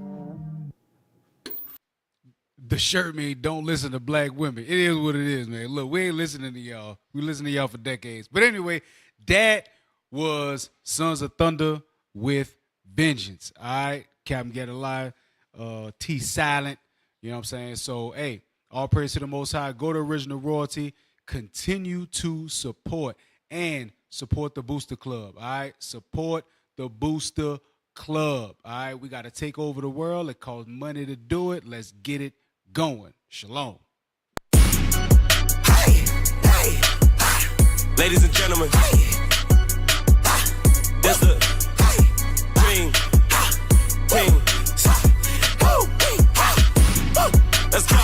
The shirt mean don't listen to black women. It is what it is, man. Look, we ain't listening to y'all. We listen to y'all for decades. But anyway, that was Sons of Thunder with Vengeance. All right, Captain Get Alive, T Silent. You know what I'm saying? So, hey, all praise to the Most High. Go to Original Royalty. Continue to support and support the Booster Club. All right, support the Booster Club. All right, we got to take over the world. It costs money to do it. Let's get it going. Shalom. Ladies and gentlemen, there's the Dream Team. Let's go.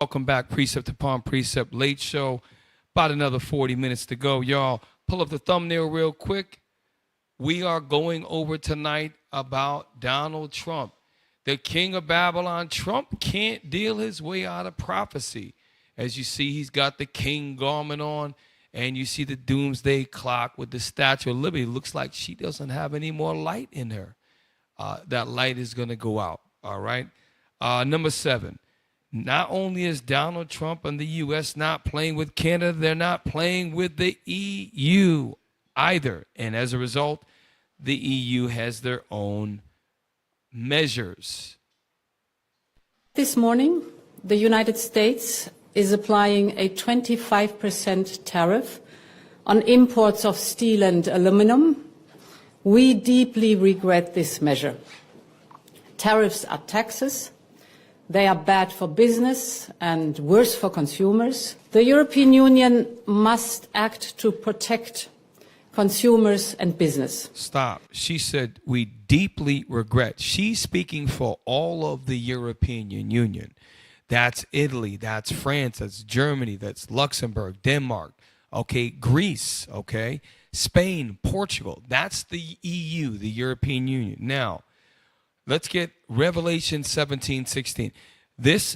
Welcome back, Precept Upon Precept Late Show. About another 40 minutes to go. Y'all, pull up the thumbnail real quick. We are going over tonight about Donald Trump, the king of Babylon. Trump can't deal his way out of prophecy. As you see, he's got the king garment on, and you see the doomsday clock with the Statue of Liberty. Looks like she doesn't have any more light in her. That light is going to go out, all right? Number 7. Not only is Donald Trump and the U.S. not playing with Canada, they're not playing with the EU either. And as a result, the EU has their own measures. This morning, the United States is applying a 25% tariff on imports of steel and aluminum. We deeply regret this measure. Tariffs are taxes. They are bad for business and worse for consumers. The European Union must act to protect consumers and business. Stop. She said, we deeply regret. She's speaking for all of the European Union. That's Italy, that's France, that's Germany, that's Luxembourg, Denmark, okay, Greece, okay, Spain, Portugal. That's the EU, the European Union. Now, let's get Revelation 17:16. This,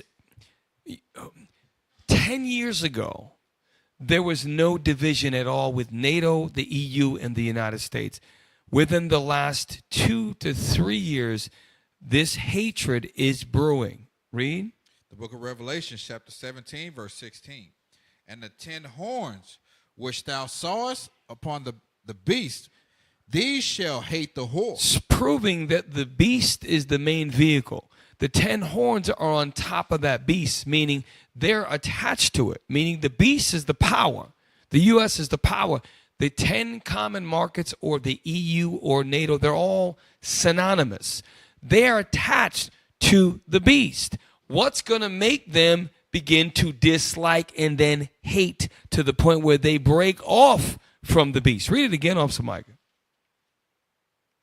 10 years ago, there was no division at all with NATO, the EU, and the United States. Within the last 2 to 3 years, this hatred is brewing. Read. The book of Revelation, chapter 17, verse 16. And the 10 horns which thou sawest upon the beast, these shall hate the horse. Proving that the beast is the main vehicle. The 10 horns are on top of that beast, meaning they're attached to it, meaning the beast is the power. The U.S. is the power. The 10 common markets or the EU or NATO, they're all synonymous. They are attached to the beast. What's going to make them begin to dislike and then hate to the point where they break off from the beast? Read it again, Officer Mike.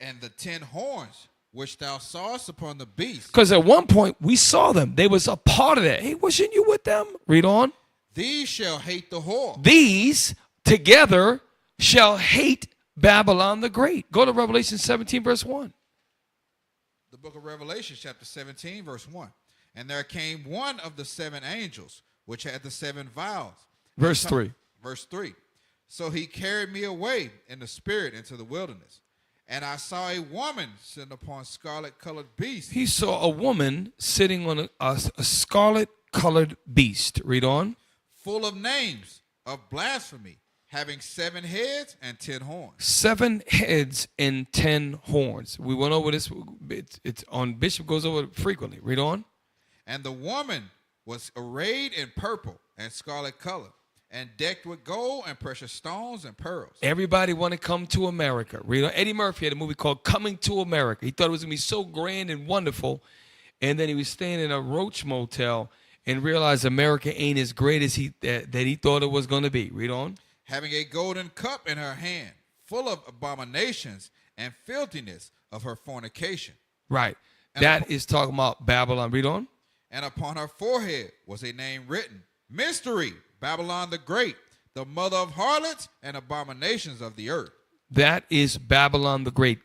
And the 10 horns which thou sawest upon the beast. Because at one point we saw them. They was a part of that. Hey, wasn't you with them? Read on. These shall hate the whore. These together shall hate Babylon the Great. Go to Revelation 17, verse 1. The book of Revelation, chapter 17, verse 1. And there came one of the 7 angels, which had the 7 vials. Verse 3. Verse 3. So he carried me away in the spirit into the wilderness. And I saw a woman sitting upon scarlet-colored beast. He saw a woman sitting on a scarlet-colored beast. Read on. Full of names of blasphemy, having 7 heads and 10 horns. 7 heads and 10 horns. We went over this. It's on Bishop goes over it frequently. Read on. And the woman was arrayed in purple and scarlet color, and decked with gold and precious stones and pearls. Everybody want to come to America. Read on. Eddie Murphy had a movie called Coming to America. He thought it was going to be so grand and wonderful. And then he was staying in a Roach Motel and realized America ain't as great as he thought it was going to be. Read on. Having a golden cup in her hand, full of abominations and filthiness of her fornication. Right. That is talking about Babylon. Read on. And upon her forehead was a name written, Mystery, Babylon the Great, the mother of harlots and abominations of the earth. That is Babylon the Great.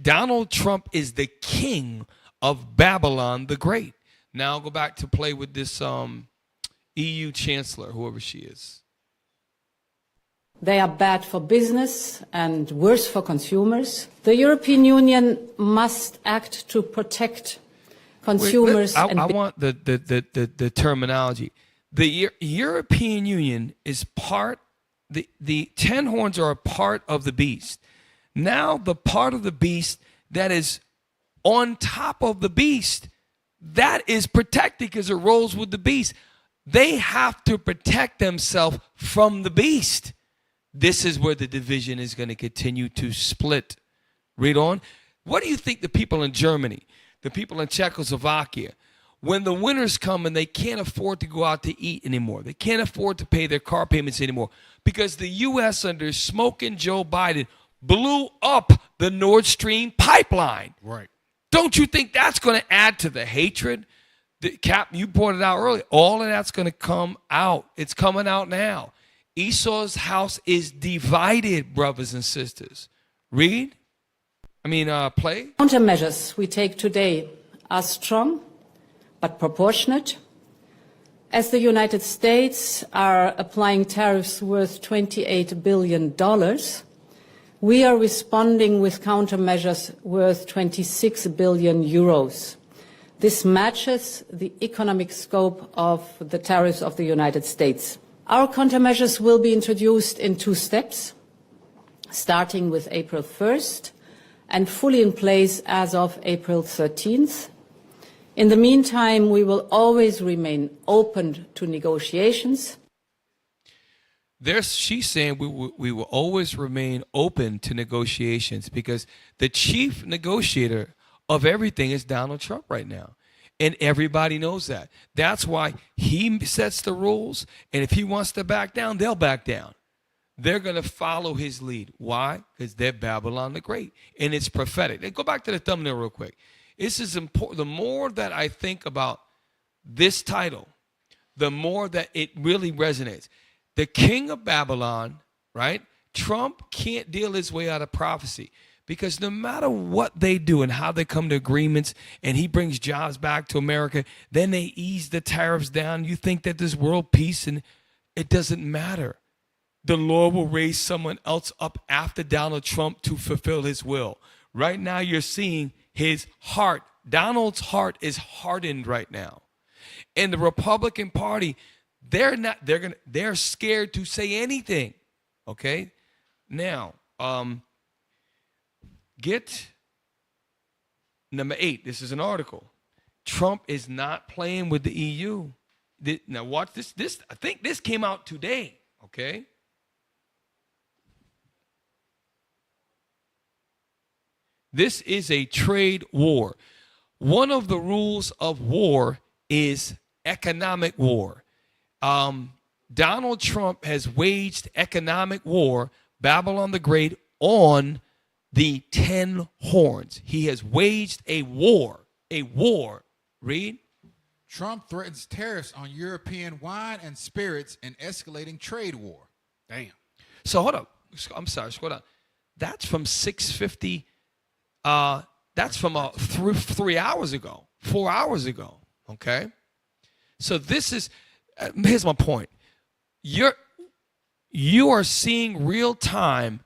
Donald Trump is the king of Babylon the Great. Now I'll go back to play with this EU chancellor, whoever she is. They are bad for business and worse for consumers. The European Union must act to protect consumers. I want the terminology. The European Union is part, the 10 horns are a part of the beast. Now the part of the beast that is on top of the beast, that is protected because it rolls with the beast. They have to protect themselves from the beast. This is where the division is going to continue to split. Read on. What do you think the people in Germany, the people in Czechoslovakia, when the winters come and they can't afford to go out to eat anymore, they can't afford to pay their car payments anymore because the U.S. under smoking Joe Biden blew up the Nord Stream pipeline. Right. Don't you think that's going to add to the hatred? Cap, you pointed out earlier, all of that's going to come out. It's coming out now. Esau's house is divided, brothers and sisters. Play. Countermeasures we take today are strong but proportionate. As the United States are applying tariffs worth $28 billion, we are responding with countermeasures worth 26 billion euros. This matches the economic scope of the tariffs of the United States. Our countermeasures will be introduced in 2 steps, starting with April 1st and fully in place as of April 13th. In the meantime, we will always remain open to negotiations. She's saying we will always remain open to negotiations because the chief negotiator of everything is Donald Trump right now. And everybody knows that. That's why he sets the rules. And if he wants to back down, they'll back down. They're going to follow his lead. Why? Because they're Babylon the Great. And it's prophetic. Go back to the thumbnail real quick. This is important. The more that I think about this title, the more that it really resonates. The king of Babylon, right? Trump can't deal his way out of prophecy because no matter what they do and how they come to agreements and he brings jobs back to America, then they ease the tariffs down. You think that there's world peace and it doesn't matter. The Lord will raise someone else up after Donald Trump to fulfill his will. Right now you're seeing his heart. Donald's heart is hardened right now. And the Republican Party, they're scared to say anything. Okay? Now, get number 8. This is an article. Trump is not playing with the EU. Now watch this. I think this came out today. Okay? This is a trade war. One of the rules of war is economic war. Donald Trump has waged economic war, Babylon the Great, on the 10 horns. He has waged a war. A war. Read. Trump threatens tariffs on European wine and spirits and escalating trade war. Damn. So hold up. I'm sorry. Hold on. That's from 6:50. That's from 3 hours ago, 4 hours ago. Okay. So this is. Here's my point. You are seeing real time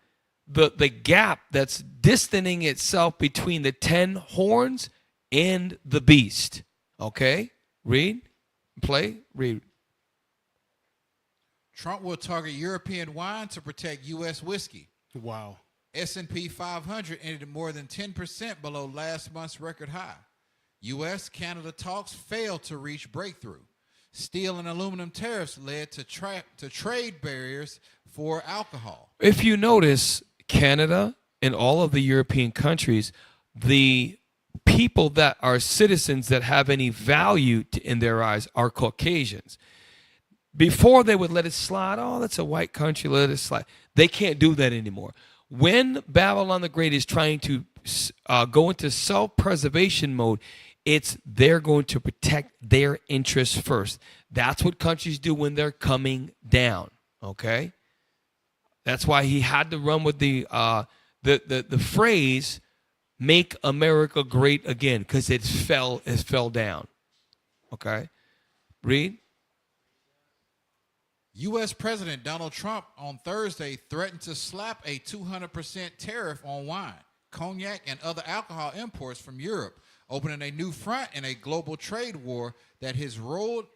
the gap that's distancing itself between the 10 horns and the beast. Okay? Read. Play. Read. Trump will target European wine to protect U.S. whiskey. Wow. S&P 500 ended more than 10% below last month's record high. U.S.-Canada talks failed to reach breakthrough. Steel and aluminum tariffs led to trade barriers for alcohol. If you notice, Canada and all of the European countries, the people that are citizens that have any value in their eyes are Caucasians. Before they would let it slide, oh, that's a white country, let it slide. They can't do that anymore. When Babylon the Great is trying to go into self-preservation mode, they're going to protect their interests first. That's what countries do when they're coming down. Okay, that's why he had to run with the phrase "Make America Great Again" because it fell down. Okay, read. U.S. President Donald Trump on Thursday threatened to slap a 200% tariff on wine, cognac, and other alcohol imports from Europe, opening a new front in a global trade war that has rolled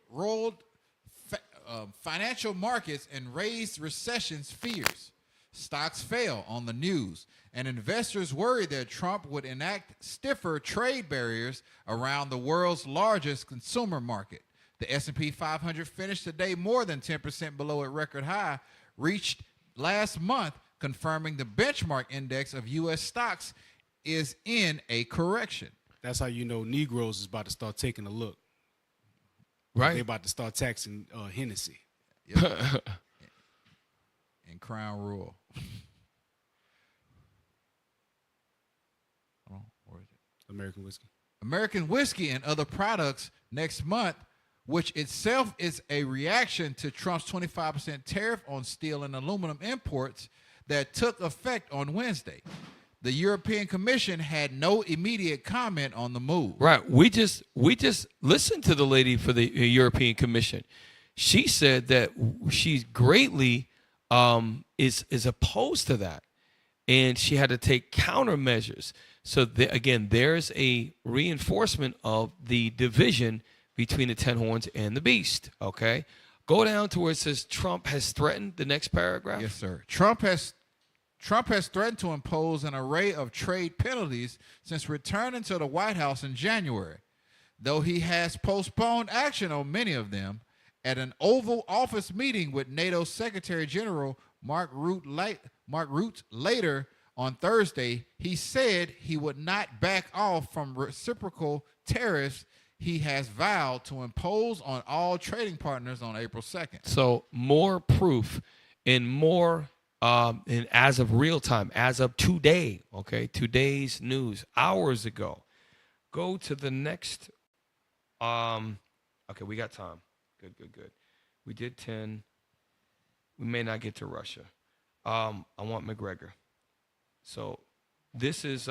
financial markets and raised recession's fears. Stocks fell on the news, and investors worried that Trump would enact stiffer trade barriers around the world's largest consumer market. The S&P 500 finished today more than 10% below a record high reached last month, confirming the benchmark index of U.S. stocks is in a correction. That's how you know Negroes is about to start taking a look. Right. They're about to start taxing Hennessy. Yep. And Crown Royal. Hold on, where is it? American whiskey. American whiskey and other products next month, which itself is a reaction to Trump's 25% tariff on steel and aluminum imports that took effect on Wednesday. The European Commission had no immediate comment on the move. Right. We just listened to the lady for the European Commission. She said that she's greatly is opposed to that, and she had to take countermeasures. So again, there's a reinforcement of the division between the 10 horns and the beast. Okay, go down to where it says Trump has threatened. The next paragraph. Yes, sir. Trump has threatened to impose an array of trade penalties since returning to the White House in January, though he has postponed action on many of them. At an Oval Office meeting with NATO Secretary General Mark Rutte later on Thursday, he said he would not back off from reciprocal tariffs he has vowed to impose on all trading partners on April 2nd. So more proof and more and as of real time, as of today, okay, today's news, hours ago. Go to the next. Okay, we got time. Good. We did 10. We may not get to Russia. I want McGregor. So this is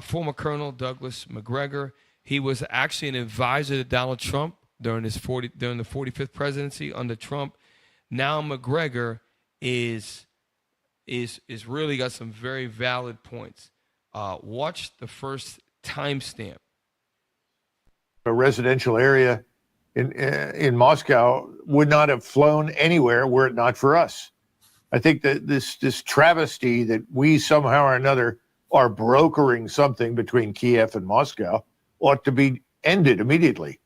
former Colonel Douglas McGregor. He was actually an advisor to Donald Trump during the 45th presidency under Trump. Now McGregor is really got some very valid points. Watch the first timestamp. A residential area in Moscow would not have flown anywhere were it not for us. I think that this travesty that we somehow or another are brokering something between Kiev and Moscow ought to be ended immediately.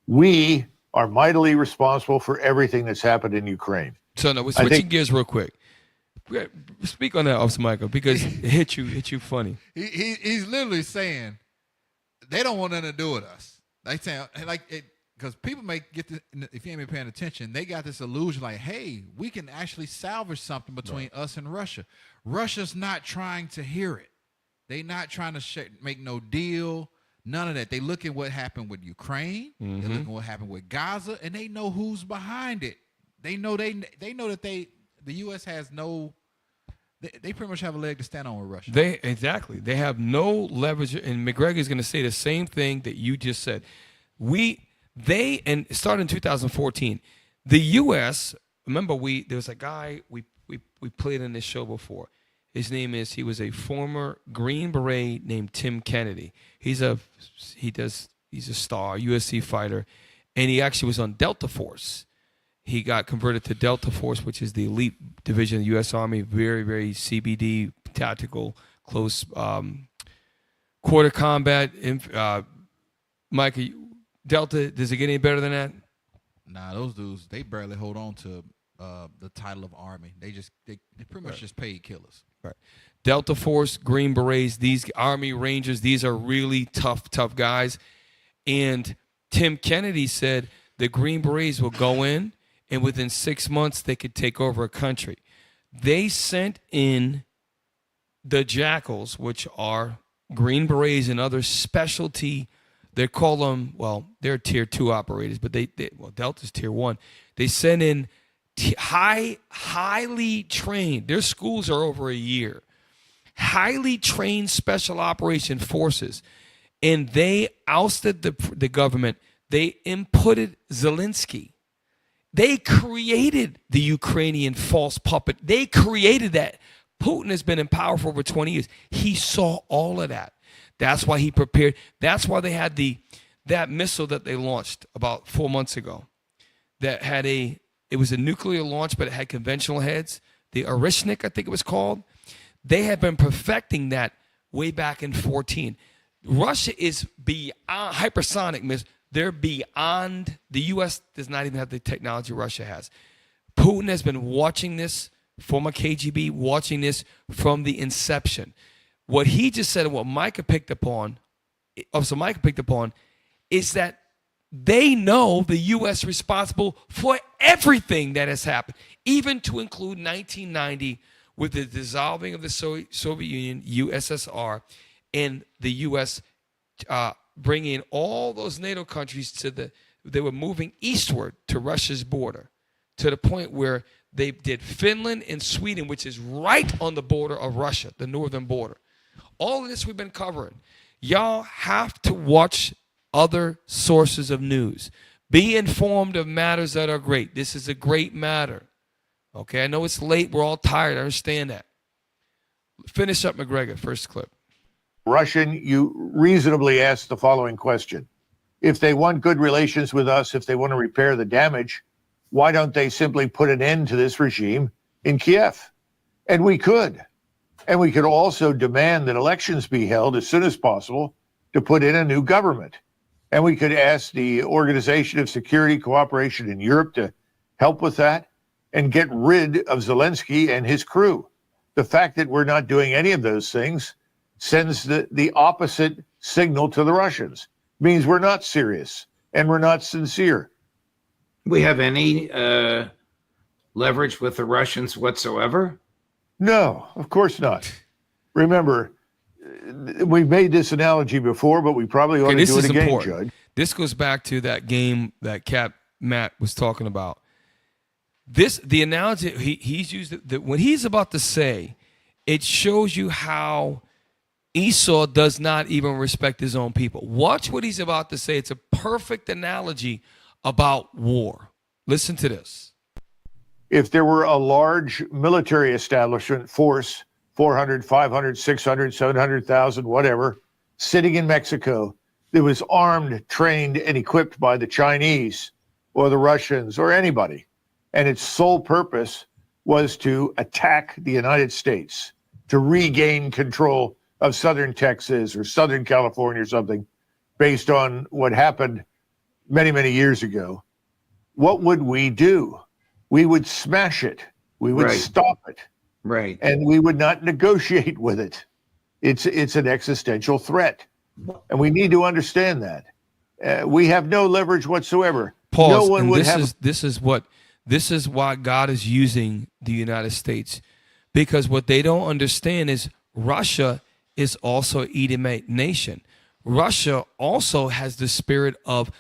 We are mightily responsible for everything that's happened in Ukraine. So no, we're switching gears real quick. Speak on that, Officer Michael, because it hit you funny. He's literally saying they don't want nothing to do with us. They saying because people may get this, if you ain't been paying attention, they got this illusion like, hey, we can actually salvage something between us and Russia. Russia's not trying to hear it. They not trying to make no deal, none of that. They look at what happened with Ukraine. They look at what happened with Gaza, and they know who's behind it. They know that the U.S. has no. They pretty much have a leg to stand on with Russia. They have no leverage, and McGregor is going to say the same thing that you just said. And it started in 2014. The U.S. Remember, there was a guy we played in this show before. His name he was a former Green Beret named Tim Kennedy. He's a star, USC fighter, and he actually was on Delta Force. He got converted to Delta Force, which is the elite division of the U.S. Army, very, very CBD, tactical, close quarter combat. Mike, Delta, does it get any better than that? Nah, those dudes, they barely hold on to the title of Army. They pretty much just paid killers. Right. Delta Force, Green Berets, these Army Rangers, these are really tough guys. And Tim Kennedy said the Green Berets will go in, and within 6 months, they could take over a country. They sent in the Jackals, which are Green Berets and other specialty. They call them, they're tier 2 operators, but Delta's tier 1. They sent in highly trained. Their schools are over a year. Highly trained special operation forces, and they ousted the government. They inputted Zelensky. They created the Ukrainian false puppet. They created that. Putin has been in power for over 20 years. He saw all of that. That's why he prepared. That's why they had that missile that they launched about 4 months ago. It was a nuclear launch, but it had conventional heads. The Orishnik, I think it was called. They had been perfecting that way back in 2014. Russia is beyond hypersonic missiles. They're beyond. The U.S. does not even have the technology Russia has. Putin has been watching this, former KGB, watching this from the inception. What he just said and what Micah picked up on, is that they know the U.S. responsible for everything that has happened, even to include 1990 with the dissolving of the Soviet Union, USSR, and the U.S. Bringing all those NATO countries they were moving eastward to Russia's border, to the point where they did Finland and Sweden, which is right on the border of Russia, the northern border. All of this we've been covering. Y'all have to watch other sources of news. Be informed of matters that are great. This is a great matter. Okay, I know it's late. We're all tired. I understand that. Finish up, McGregor. First clip. Russian, you reasonably asked the following question. If they want good relations with us, if they want to repair the damage, why don't they simply put an end to this regime in Kiev? And we could. And we could also demand that elections be held as soon as possible to put in a new government. And we could ask the Organization of Security Cooperation in Europe to help with that and get rid of Zelensky and his crew. The fact that we're not doing any of those things sends the opposite signal to the Russians. Means we're not serious and we're not sincere. We have any leverage with the Russians whatsoever? No, of course not. Remember, we've made this analogy before, but we probably ought to do it again, Judge. This goes back to that game that Cap Matt was talking about. The analogy he's used, when he's about to say, it shows you how Esau does not even respect his own people. Watch what he's about to say. It's a perfect analogy about war. Listen to this. If there were a large military establishment force, 400, 500, 600, 700,000, whatever, sitting in Mexico that was armed, trained, and equipped by the Chinese or the Russians or anybody, and its sole purpose was to attack the United States, to regain control of southern Texas or southern California or something, based on what happened many, many years ago, what would we do? We would smash it. We would stop it. Right. And we would not negotiate with it. It's an existential threat. And we need to understand that. we have no leverage whatsoever. Pause. No one and would this have. this is why God is using the United States, because what they don't understand is Russia is also an Edomite nation. Russia also has the spirit of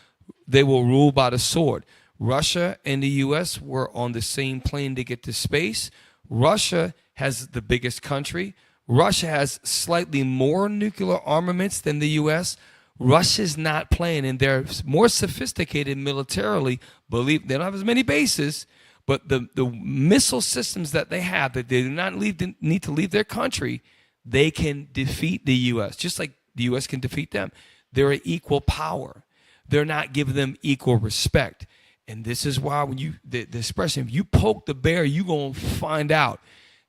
they will rule by the sword. Russia and the U.S. were on the same plane to get to space. Russia has the biggest country. Russia has slightly more nuclear armaments than the U.S. Russia's not playing, and they're more sophisticated militarily. They don't have as many bases, but the missile systems that they have, that they do not need to leave their country, they can defeat the U.S., just like the U.S. can defeat them. They're an equal power. They're not giving them equal respect. And this is why when the expression, if you poke the bear, you're going to find out.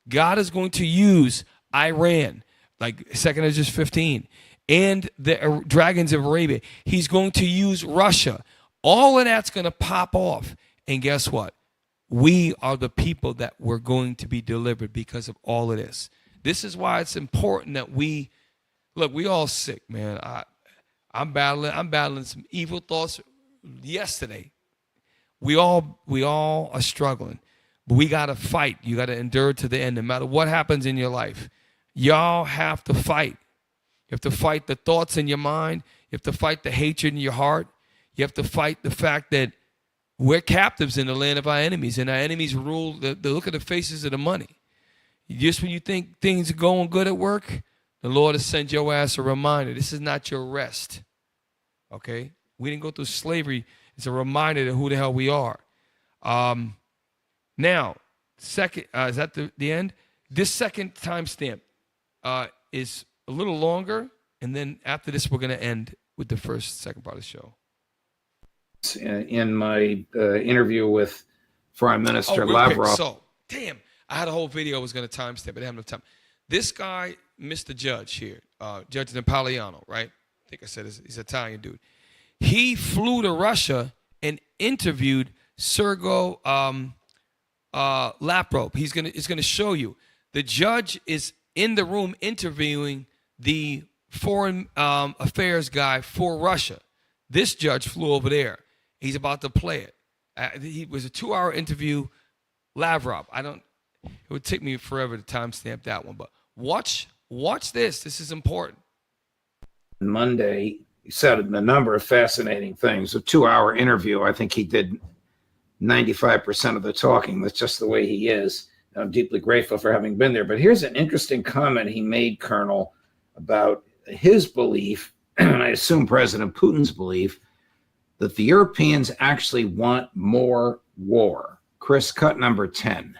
God is going to use Iran, like 2 Ezra 15, and the dragons of Arabia. He's going to use Russia. All of that's going to pop off. And guess what? We are the people that we're going to be delivered because of all of this. This is why it's important that we all sick, man. I'm battling some evil thoughts yesterday. We all are struggling, but we got to fight. You got to endure to the end, no matter what happens in your life. Y'all have to fight. You have to fight the thoughts in your mind. You have to fight the hatred in your heart. You have to fight the fact that we're captives in the land of our enemies, and our enemies rule. They look at the faces of the money. Just when you think things are going good at work, the Lord has sent your ass a reminder. This is not your rest. Okay? We didn't go through slavery. It's a reminder of who the hell we are. Now, second, is that the end? This second timestamp is a little longer, and then after this, we're going to end with the second part of the show. In my interview with Foreign Minister Lavrov. So, damn, I had a whole video I was going to timestamp, but I didn't have enough time. This guy, Mr. Judge here, Judge Napolitano, right? I think I said he's an Italian dude. He flew to Russia and interviewed Sergei Lavrov. It's gonna show you. The judge is in the room interviewing the foreign affairs guy for Russia. This judge flew over there. He's about to play it. It was a 2-hour interview. Lavrov. It would take me forever to timestamp that one, but watch this. This is important. Monday, he said a number of fascinating things. A 2-hour interview. I think he did 95% of the talking. That's just the way he is. I'm deeply grateful for having been there. But here's an interesting comment he made, Colonel, about his belief, and I assume President Putin's belief, that the Europeans actually want more war. Chris, cut number 10.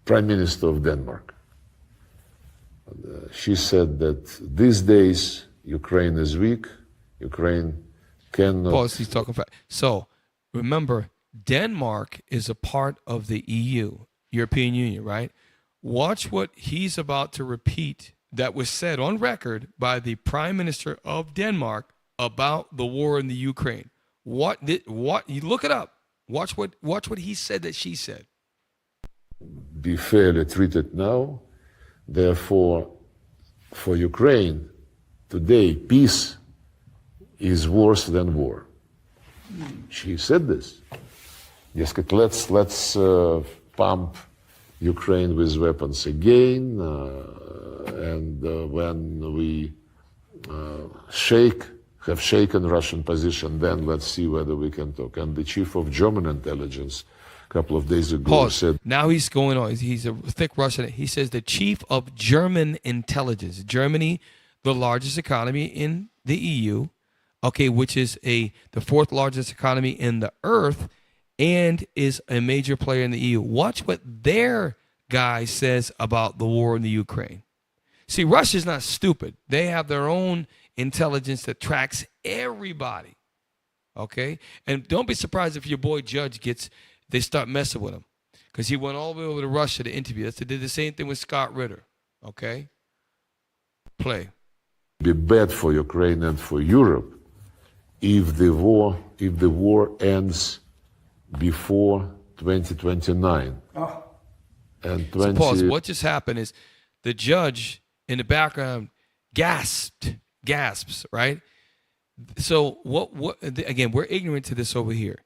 Prime Minister of Denmark. She said that these days Ukraine is weak. Ukraine cannot. Pause. He's talking fast. So remember, Denmark is a part of the EU, European Union, right? Watch what he's about to repeat that was said on record by the Prime Minister of Denmark about the war in the Ukraine. You look it up. Watch what he said that she said. Be fairly treated now. Therefore, for Ukraine, today, peace is worse than war. She said this. Yes, let's pump Ukraine with weapons again, and when we have shaken Russian position, then let's see whether we can talk. And the chief of German intelligence a couple of days ago said... Now he's going on. He's a thick Russian. He says the chief of German intelligence. Germany, the largest economy in the EU, okay, which is the fourth largest economy in the earth, and is a major player in the EU. Watch what their guy says about the war in the Ukraine. See, Russia's not stupid. They have their own intelligence that tracks everybody, okay? And don't be surprised if your boy Judge they start messing with him, because he went all the way over to Russia to interview. They did the same thing with Scott Ritter, okay? Play. Be bad for Ukraine and for Europe if the war ends before 2029. Oh. And so pause. What just happened is the judge in the background gasps, right? So again, we're ignorant to this over here.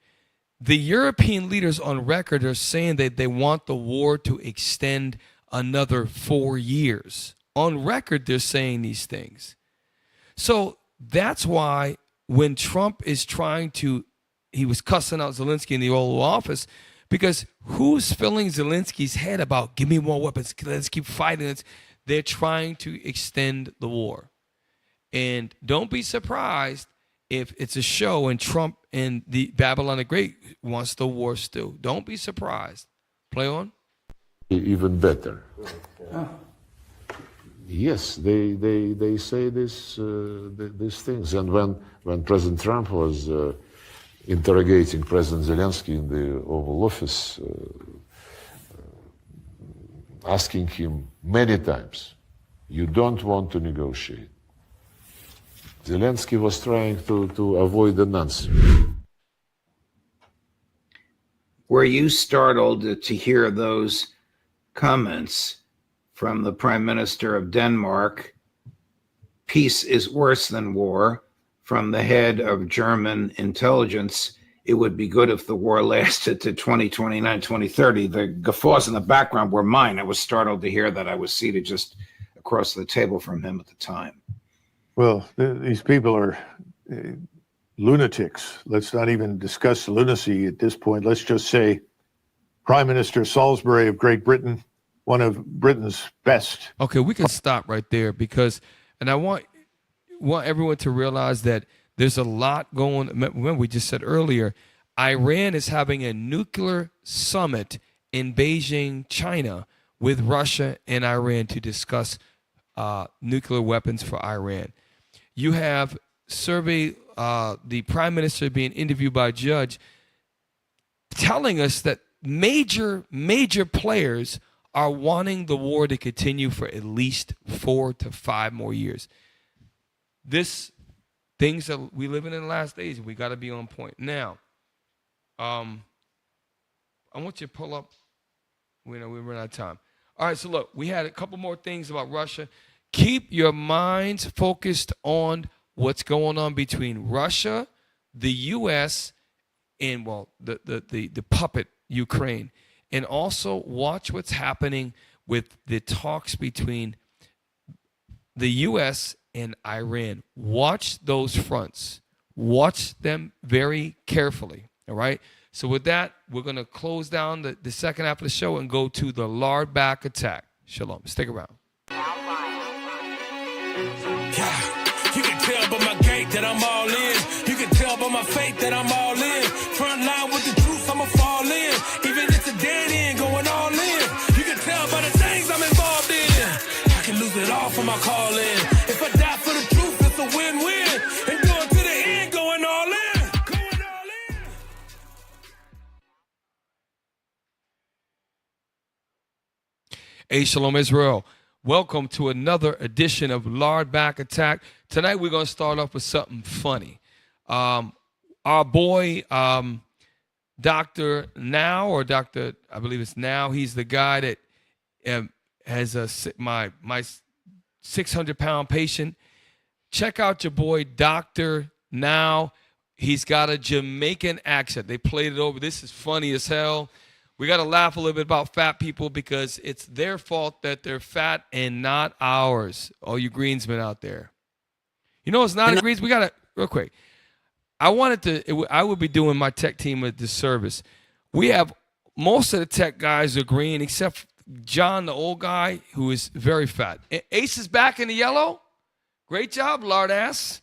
The European leaders on record are saying that they want the war to extend another 4 years. On record, they're saying these things. So that's why when Trump is he was cussing out Zelensky in the Oval Office, because who's filling Zelensky's head about, give me more weapons, let's keep fighting. They're trying to extend the war. And don't be surprised if it's a show and Trump and the Babylon the Great wants the war still. Don't be surprised. Play on. Even better. Yes, they say these things. And when President Trump was interrogating President Zelensky in the Oval Office, asking him many times, you don't want to negotiate. Zelensky was trying to avoid an answer. Were you startled to hear those comments from the Prime Minister of Denmark? Peace is worse than war. From the head of German intelligence, it would be good if the war lasted to 2029, 2030. The guffaws in the background were mine. I was startled to hear that. I was seated just across the table from him at the time. Well, these people are lunatics. Let's not even discuss lunacy at this point. Let's just say Prime Minister Salisbury of Great Britain, one of Britain's best. Okay, we can stop right there because, and I want everyone to realize that there's a lot going. Remember, we just said earlier, Iran is having a nuclear summit in Beijing, China, with Russia and Iran to discuss nuclear weapons for Iran. You have the Prime Minister being interviewed by a judge telling us that major players are wanting the war to continue for at least 4 to 5 more years. Things that we live in the last days, and we got to be on point. Now, I want you to pull up. We run out of time. All right, so look, we had a couple more things about Russia. Keep your minds focused on what's going on between Russia, the U.S., and, the puppet, Ukraine. And also watch what's happening with the talks between the U.S. and Iran. Watch those fronts. Watch them very carefully, all right? So with that, we're going to close down the second half of the show and go to the lard back attack. Shalom. Stick around. You can tell by my gait that I'm all in. You can tell by my faith that I'm all in. Front line with the truth, I'ma fall in. Even if it's a dead end, going all in. You can tell by the things I'm involved in. I can lose it all for my calling. If I die for the truth, it's a win-win. And going to the end, going all in. Going all in. Hey, Shalom Israel. Welcome to another edition of Lard Back Attack. Tonight we're going to start off with something funny. Our boy, Dr. Now, or Dr. I believe it's Now, he's the guy that has my 600-pound patient. Check out your boy, Dr. Now. He's got a Jamaican accent. They played it over. This is funny as hell. We got to laugh a little bit about fat people because it's their fault that they're fat and not ours. All you greensmen out there. You know, it's not a greens. We got to, real quick. I would be doing my tech team a disservice. We have most of the tech guys are green except John, the old guy, who is very fat. Ace is back in the yellow. Great job, lard ass.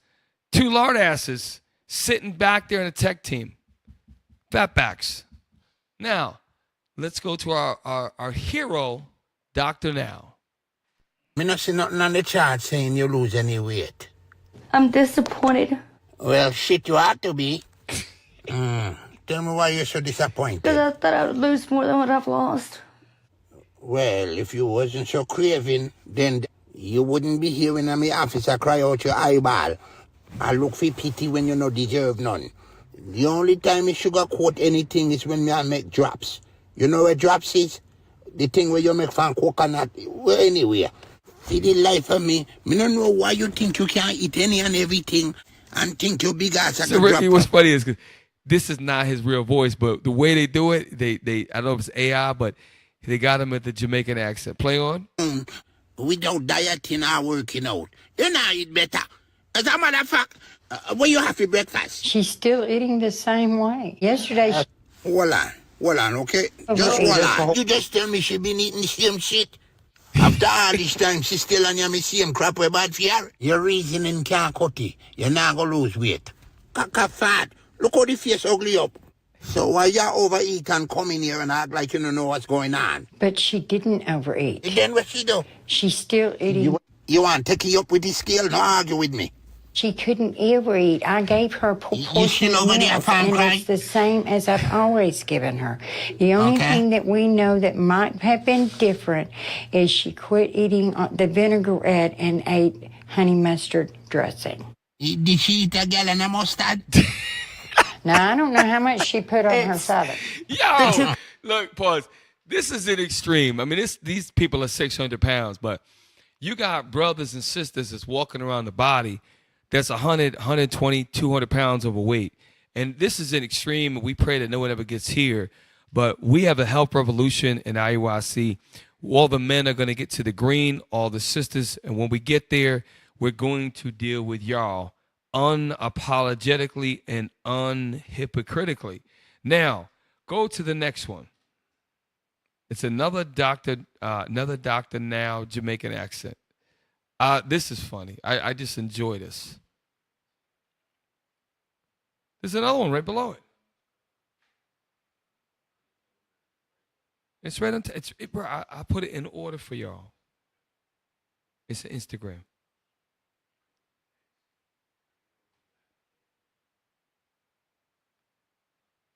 2 lard asses sitting back there in the tech team. Fat backs. Now, let's go to our hero, Dr. Now. Me not see nothing on the chart saying you lose any weight. I'm disappointed. Well, shit, you ought to be. Tell me why you're so disappointed. Because I thought I would lose more than what I've lost. Well, if you wasn't so craving, then you wouldn't be here when my officer cry out your eyeball. I look for pity when you no deserve none. The only time you sugarcoat anything is when I make drops. You know where drops is? The thing where you make from coconut. Well, anyway. See the life of me. Me don't know why you think you can't eat any and everything. and think you big ass So Ricky, what's funny is 'cause this is not his real voice, but the way they do it, they I don't know if it's AI, but they got him at the Jamaican accent. Play on. Without dieting or working out. You know eat better. As a matter of fact, when you have your breakfast. She's still eating the same way. Yesterday, Hold on, okay? Just hold on. You just tell me she been eating the same shit. After all this time, she still on the same crap we bad for her. Your reasoning can't cut it. You're not going to lose weight. Kaka fat. Look how the face ugly up. So why you overeat and come in here and act like you don't know what's going on? but she didn't overeat. Then what she do? She's still eating. You want to take you up with the scale? Don't argue with me. She couldn't overeat. I gave her proportional over there, meals, fine, and right? it's the same as I've always given her. The only thing that we know that might have been different is she quit eating the vinaigrette and ate honey mustard dressing. Did she eat a gallon of mustard? Now, I don't know how much she put on her salad. Yo, look, pause. This is an extreme. I mean, these people are 600 pounds, but you got brothers and sisters that's walking around the body that's 100, 120, 200 pounds overweight. And this is an extreme. We pray that no one ever gets here. But we have a health revolution in IUIC. All the men are going to get to the green, all the sisters. And when we get there, we're going to deal with y'all unapologetically and unhypocritically. Now, go to the next one. It's another doctor now, Jamaican accent. This is funny. I just enjoy this. There's another one right below it. It's right on. Bro, I put it in order for y'all. It's an Instagram.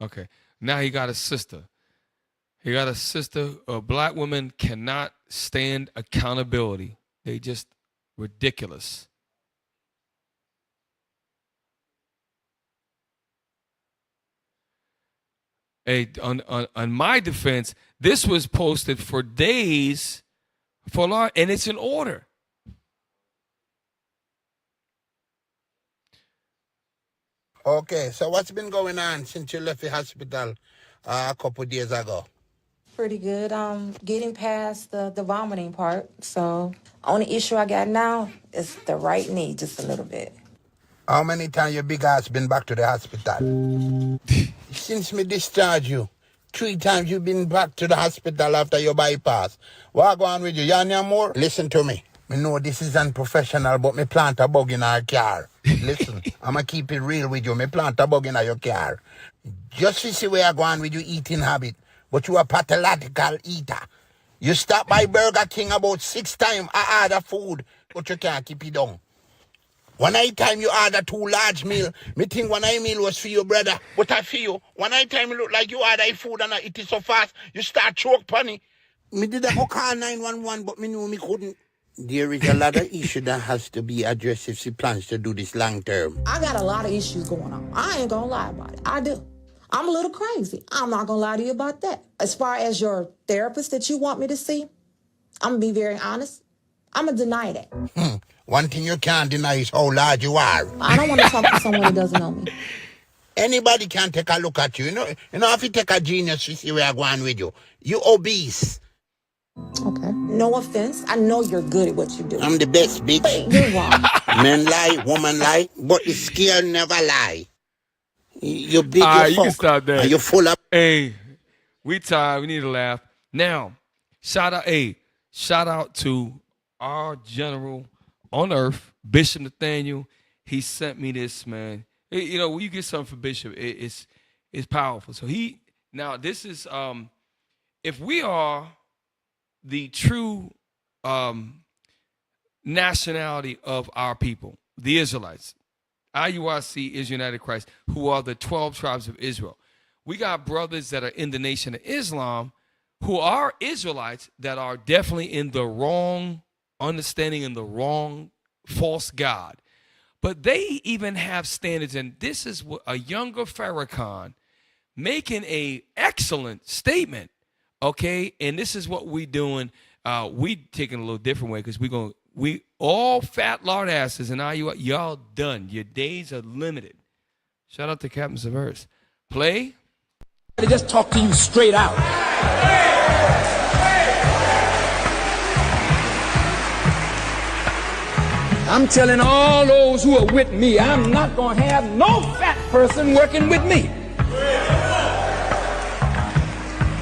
Okay. Now he got a sister. He got a sister. Black women cannot stand accountability. They just ridiculous. Hey, on my defense, this was posted for days for long, and it's in order. Okay, so what's been going on since you left the hospital a couple days ago? Pretty good. Getting past the vomiting part. So only issue I got now is the right knee, just a little bit. How many times your big ass been back to the hospital? Since me discharge you, 3 times you've been back to the hospital after your bypass. What go on with you? You need more? Listen to me. Me know this is unprofessional, but me plant a bug in our car. Listen, I'ma keep it real with you. Me plant a bug in your car. Just to see where I go on with your eating habit. But you a pathological eater. You stop by Burger King about 6 times. I order food, but you can't keep it down. One night time you order 2 large meal. Me think one night meal was for your brother, but I for you. One night time you look like you order food and I eat it so fast, you start choke funny. Me did a go call 911, but me knew me couldn't. There is a lot of issue that has to be addressed if she plans to do this long term. I got a lot of issues going on. I ain't gonna lie about it. I do. I'm a little crazy. I'm not gonna lie to you about that. As far as your therapist that you want me to see, I'm gonna be very honest. I'm gonna deny that. One thing you can't deny is how large you are. I don't want to talk to someone who doesn't know me. Anybody can take a look at you. You know if you take a genius to see where I'm going with you. You obese. Okay. No offense. I know you're good at what you do. I'm the best, bitch. But you're wrong. Men lie, woman lie, but the scale never lie. You big, you can stop that. You full up. Hey, we tired. We need to laugh. Now, shout out to our general on earth, Bishop Nathaniel. He sent me this, man. You know, when you get something for Bishop, it's powerful. So this is if we are the true nationality of our people, the Israelites. IUIC is United Christ, who are the 12 tribes of Israel. We got brothers that are in the Nation of Islam who are Israelites that are definitely in the wrong understanding and the wrong false God. But they even have standards, and this is a younger Farrakhan making a excellent statement, okay? And this is what we doing. We taking a little different way because we're going to We all fat lard asses and IUIC, y'all done. Your days are limited. Shout out to Captain Severus. Play. I just talk to you straight out. I'm telling all those who are with me, I'm not going to have no fat person working with me.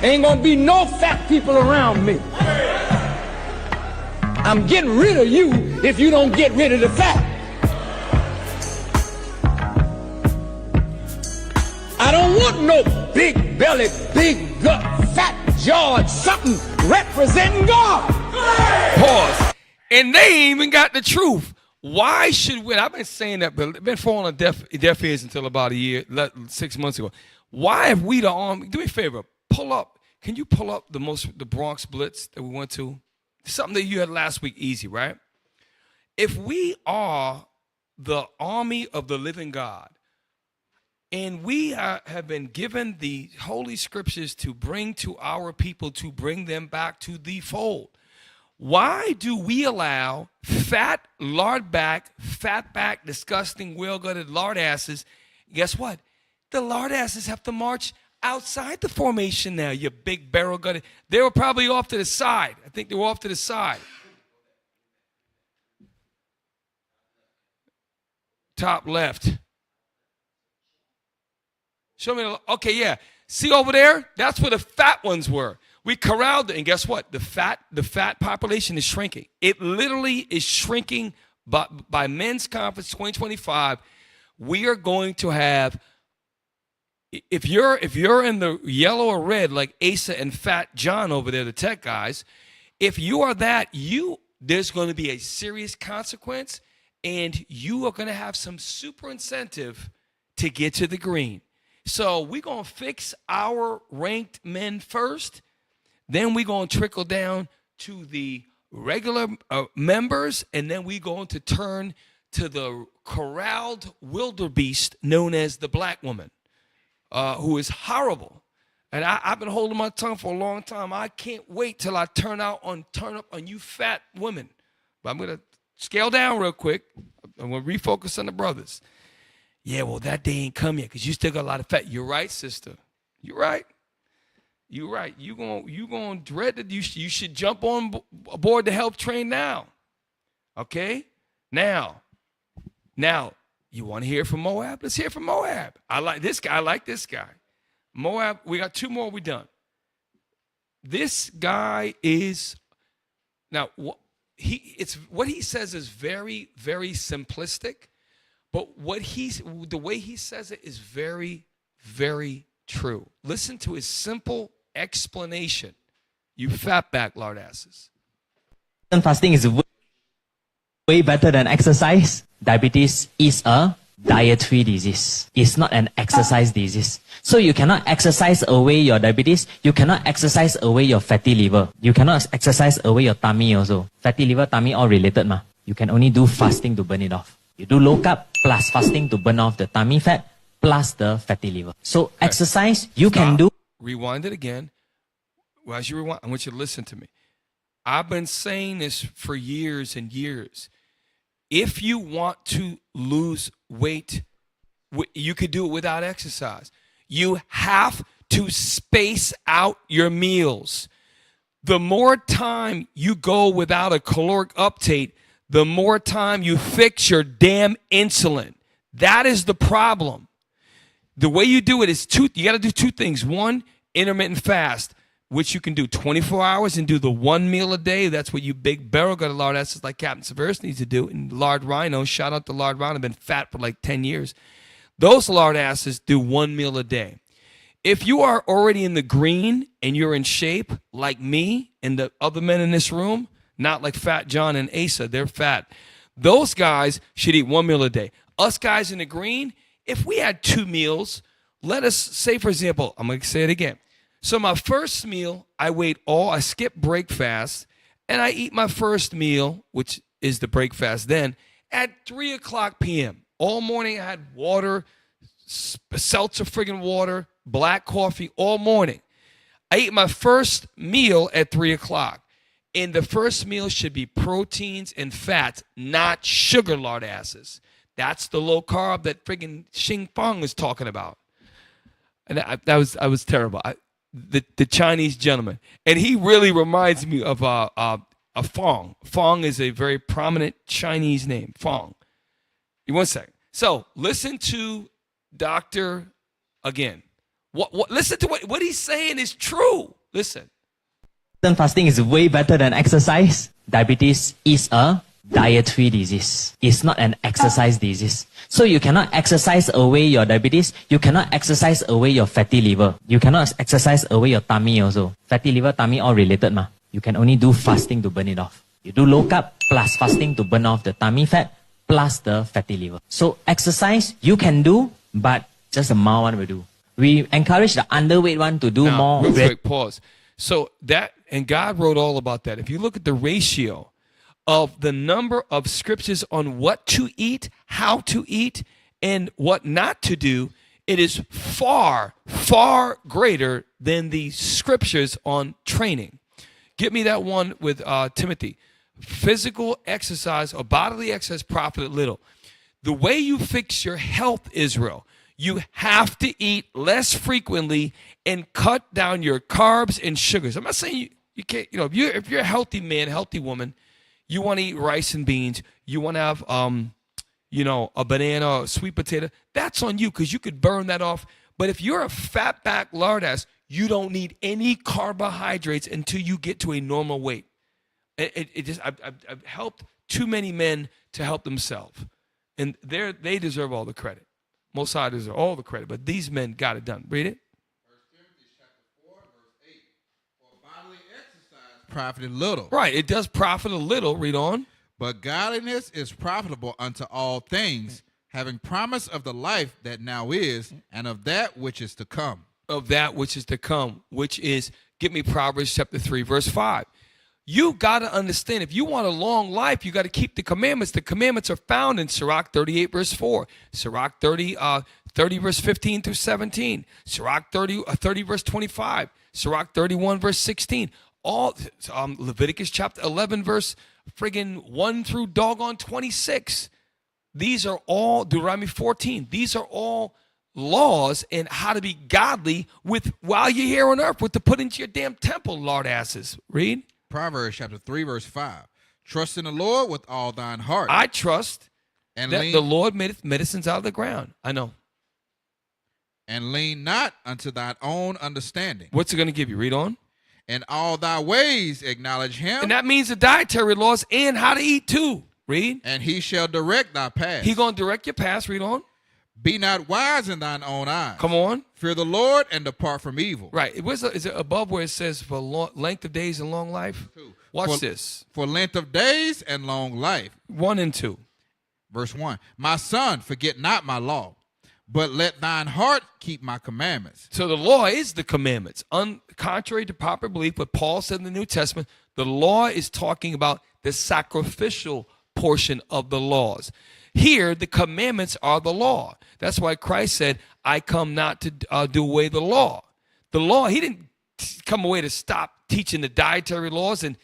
Ain't going to be no fat people around me. I'm getting rid of you if you don't get rid of the fat. I don't want no big belly, big gut, fat jawed something representing God. Pause. And they ain't even got the truth. Why should we? I've been saying that, but been falling on deaf ears until about 6 months ago. Why have we the army? Do me a favor. Pull up. Can you pull up the Bronx Blitz that we went to? Something that you had last week, easy, right? If we are the army of the living God, and we have been given the Holy Scriptures to bring to our people, to bring them back to the fold, why do we allow fat, lard-back, fat-back, disgusting, whale-gutted lard asses? Guess what? The lard asses have to march outside the formation now, you big barrel-gutted. They were probably off to the side. I think they were off to the side. Top left. Show me. Okay, yeah. See over there? That's where the fat ones were. We corralled it, and guess what? The fat population is shrinking. It literally is shrinking by Men's Conference 2025. We are going to have, if you're in the yellow or red like Asa and Fat John over there, the tech guys, if you are that, there's going to be a serious consequence, and you are going to have some super incentive to get to the green. So we're going to fix our ranked men first. Then we're going to trickle down to the regular members, and then we're going to turn to the corralled wildebeest known as the black woman, who is horrible. And I've been holding my tongue for a long time. I can't wait till I turn up on you fat women. But I'm going to scale down real quick. I'm going to refocus on the brothers. Yeah, well, that day ain't come yet because you still got a lot of fat. You're right, sister. You're right. You're right. You going to dread that you should jump on aboard the help train now. Okay? Now, you want to hear from Moab? Let's hear from Moab. I like this guy. Moab, we got two more, we done. This guy is, now, what he says is very, very simplistic, but the way he says it is very, very true. Listen to his simple explanation, you fatback lard asses. Fasting is way better than exercise. Diabetes is a dietary disease. It's not an exercise disease. So you cannot exercise away your diabetes. You cannot exercise away your fatty liver. You cannot exercise away your tummy also. Fatty liver, tummy, all related ma. You can only do fasting to burn it off. You do low carb plus fasting to burn off the tummy fat plus the fatty liver. So exercise, you can do. Rewind it again. Well, as you rewind, I want you to listen to me. I've been saying this for years and years. If you want to lose weight, you could do it without exercise. You have to space out your meals. The more time you go without a caloric uptake, the more time you fix your damn insulin. That is the problem. The way you do it is you got to do two things. One, intermittent fast, which you can do 24 hours and do the one meal a day. That's what you big barrel got a lard asses like Captain Severus needs to do. And Lard Rhino, shout out to Lard Rhino, been fat for like 10 years. Those lard asses do one meal a day. If you are already in the green and you're in shape like me and the other men in this room, not like Fat John and Asa, they're fat. Those guys should eat one meal a day. Us guys in the green, if we had 2 meals, let us say, for example, I'm going to say it again. So my first meal, I skip breakfast, and I eat my first meal, which is the breakfast then, at 3 o'clock p.m. All morning I had water, seltzer friggin' water, black coffee all morning. I eat my first meal at 3 o'clock. And the first meal should be proteins and fats, not sugar lard asses. That's the low carb that friggin' Xing Feng is talking about. And I was terrible. The Chinese gentleman. And he really reminds me of a Fong. Fong is a very prominent Chinese name. Fong. One second. So listen to Dr. again. Listen to what he's saying is true. Listen. Fasting is way better than exercise. Diabetes is a dietary disease. It's not an exercise disease. So you cannot exercise away your diabetes. You cannot exercise away your fatty liver. You cannot exercise away your tummy also. Fatty liver, tummy, all related ma. You can only do fasting to burn it off. You do low carb plus fasting to burn off the tummy fat plus the fatty liver. So exercise you can do, but just the mild one will do. We encourage the underweight one to do more. Real quick, pause. So that, and God wrote all about that. If you look at the ratio of the number of scriptures on what to eat, how to eat, and what not to do, it is far, far greater than the scriptures on training. Get me that one with Timothy. Physical exercise or bodily exercise profited little. The way you fix your health, Israel, you have to eat less frequently and cut down your carbs and sugars. I'm not saying you can't, if you're a healthy man, healthy woman, you want to eat rice and beans, you want to have, a banana or a sweet potato, that's on you because you could burn that off. But if you're a fat back lard ass, you don't need any carbohydrates until you get to a normal weight. I've helped too many men to help themselves. And they deserve all the credit. Mosai deserve all the credit, but these men got it done. Read it. 1 Timothy chapter 4, verse 8. For bodily exercise profited little. Right, it does profit a little. Read on. But godliness is profitable unto all things, having promise of the life that now is, and of that which is to come. Of that which is to come, which is, give me Proverbs chapter 3, verse 5. You got to understand, if you want a long life, you got to keep the commandments. The commandments are found in Sirach 38, verse 4, Sirach 30, verse 15 through 17, Sirach 30, verse 25, Sirach 31, verse 16, all Leviticus chapter 11, verse friggin' 1 through doggone 26. These are all, Deuteronomy 14, these are all laws and how to be godly while you're here on earth, with to put into your damn temple, lard asses. Read. Proverbs chapter 3, verse 5. Trust in the Lord with all thine heart. I trust and that the Lord madeth medicines out of the ground. I know. And lean not unto thine own understanding. What's it going to give you? Read on. In all thy ways acknowledge him. And that means the dietary laws and how to eat too. Read. And he shall direct thy path. He going to direct your path. Read on. Be not wise in thine own eyes. Come on. Fear the Lord and depart from evil. Right. Is it above where it says for length of days and long life? 2. Watch this. For length of days and long life. 1 and 2. Verse 1. My son, forget not my law, but let thine heart keep my commandments. So the law is the commandments. Contrary to popular belief, what Paul said in the New Testament, the law is talking about the sacrificial portion of the laws. Here, the commandments are the law. That's why Christ said, I come not to do away the law. The law, he didn't come away to stop teaching the dietary laws and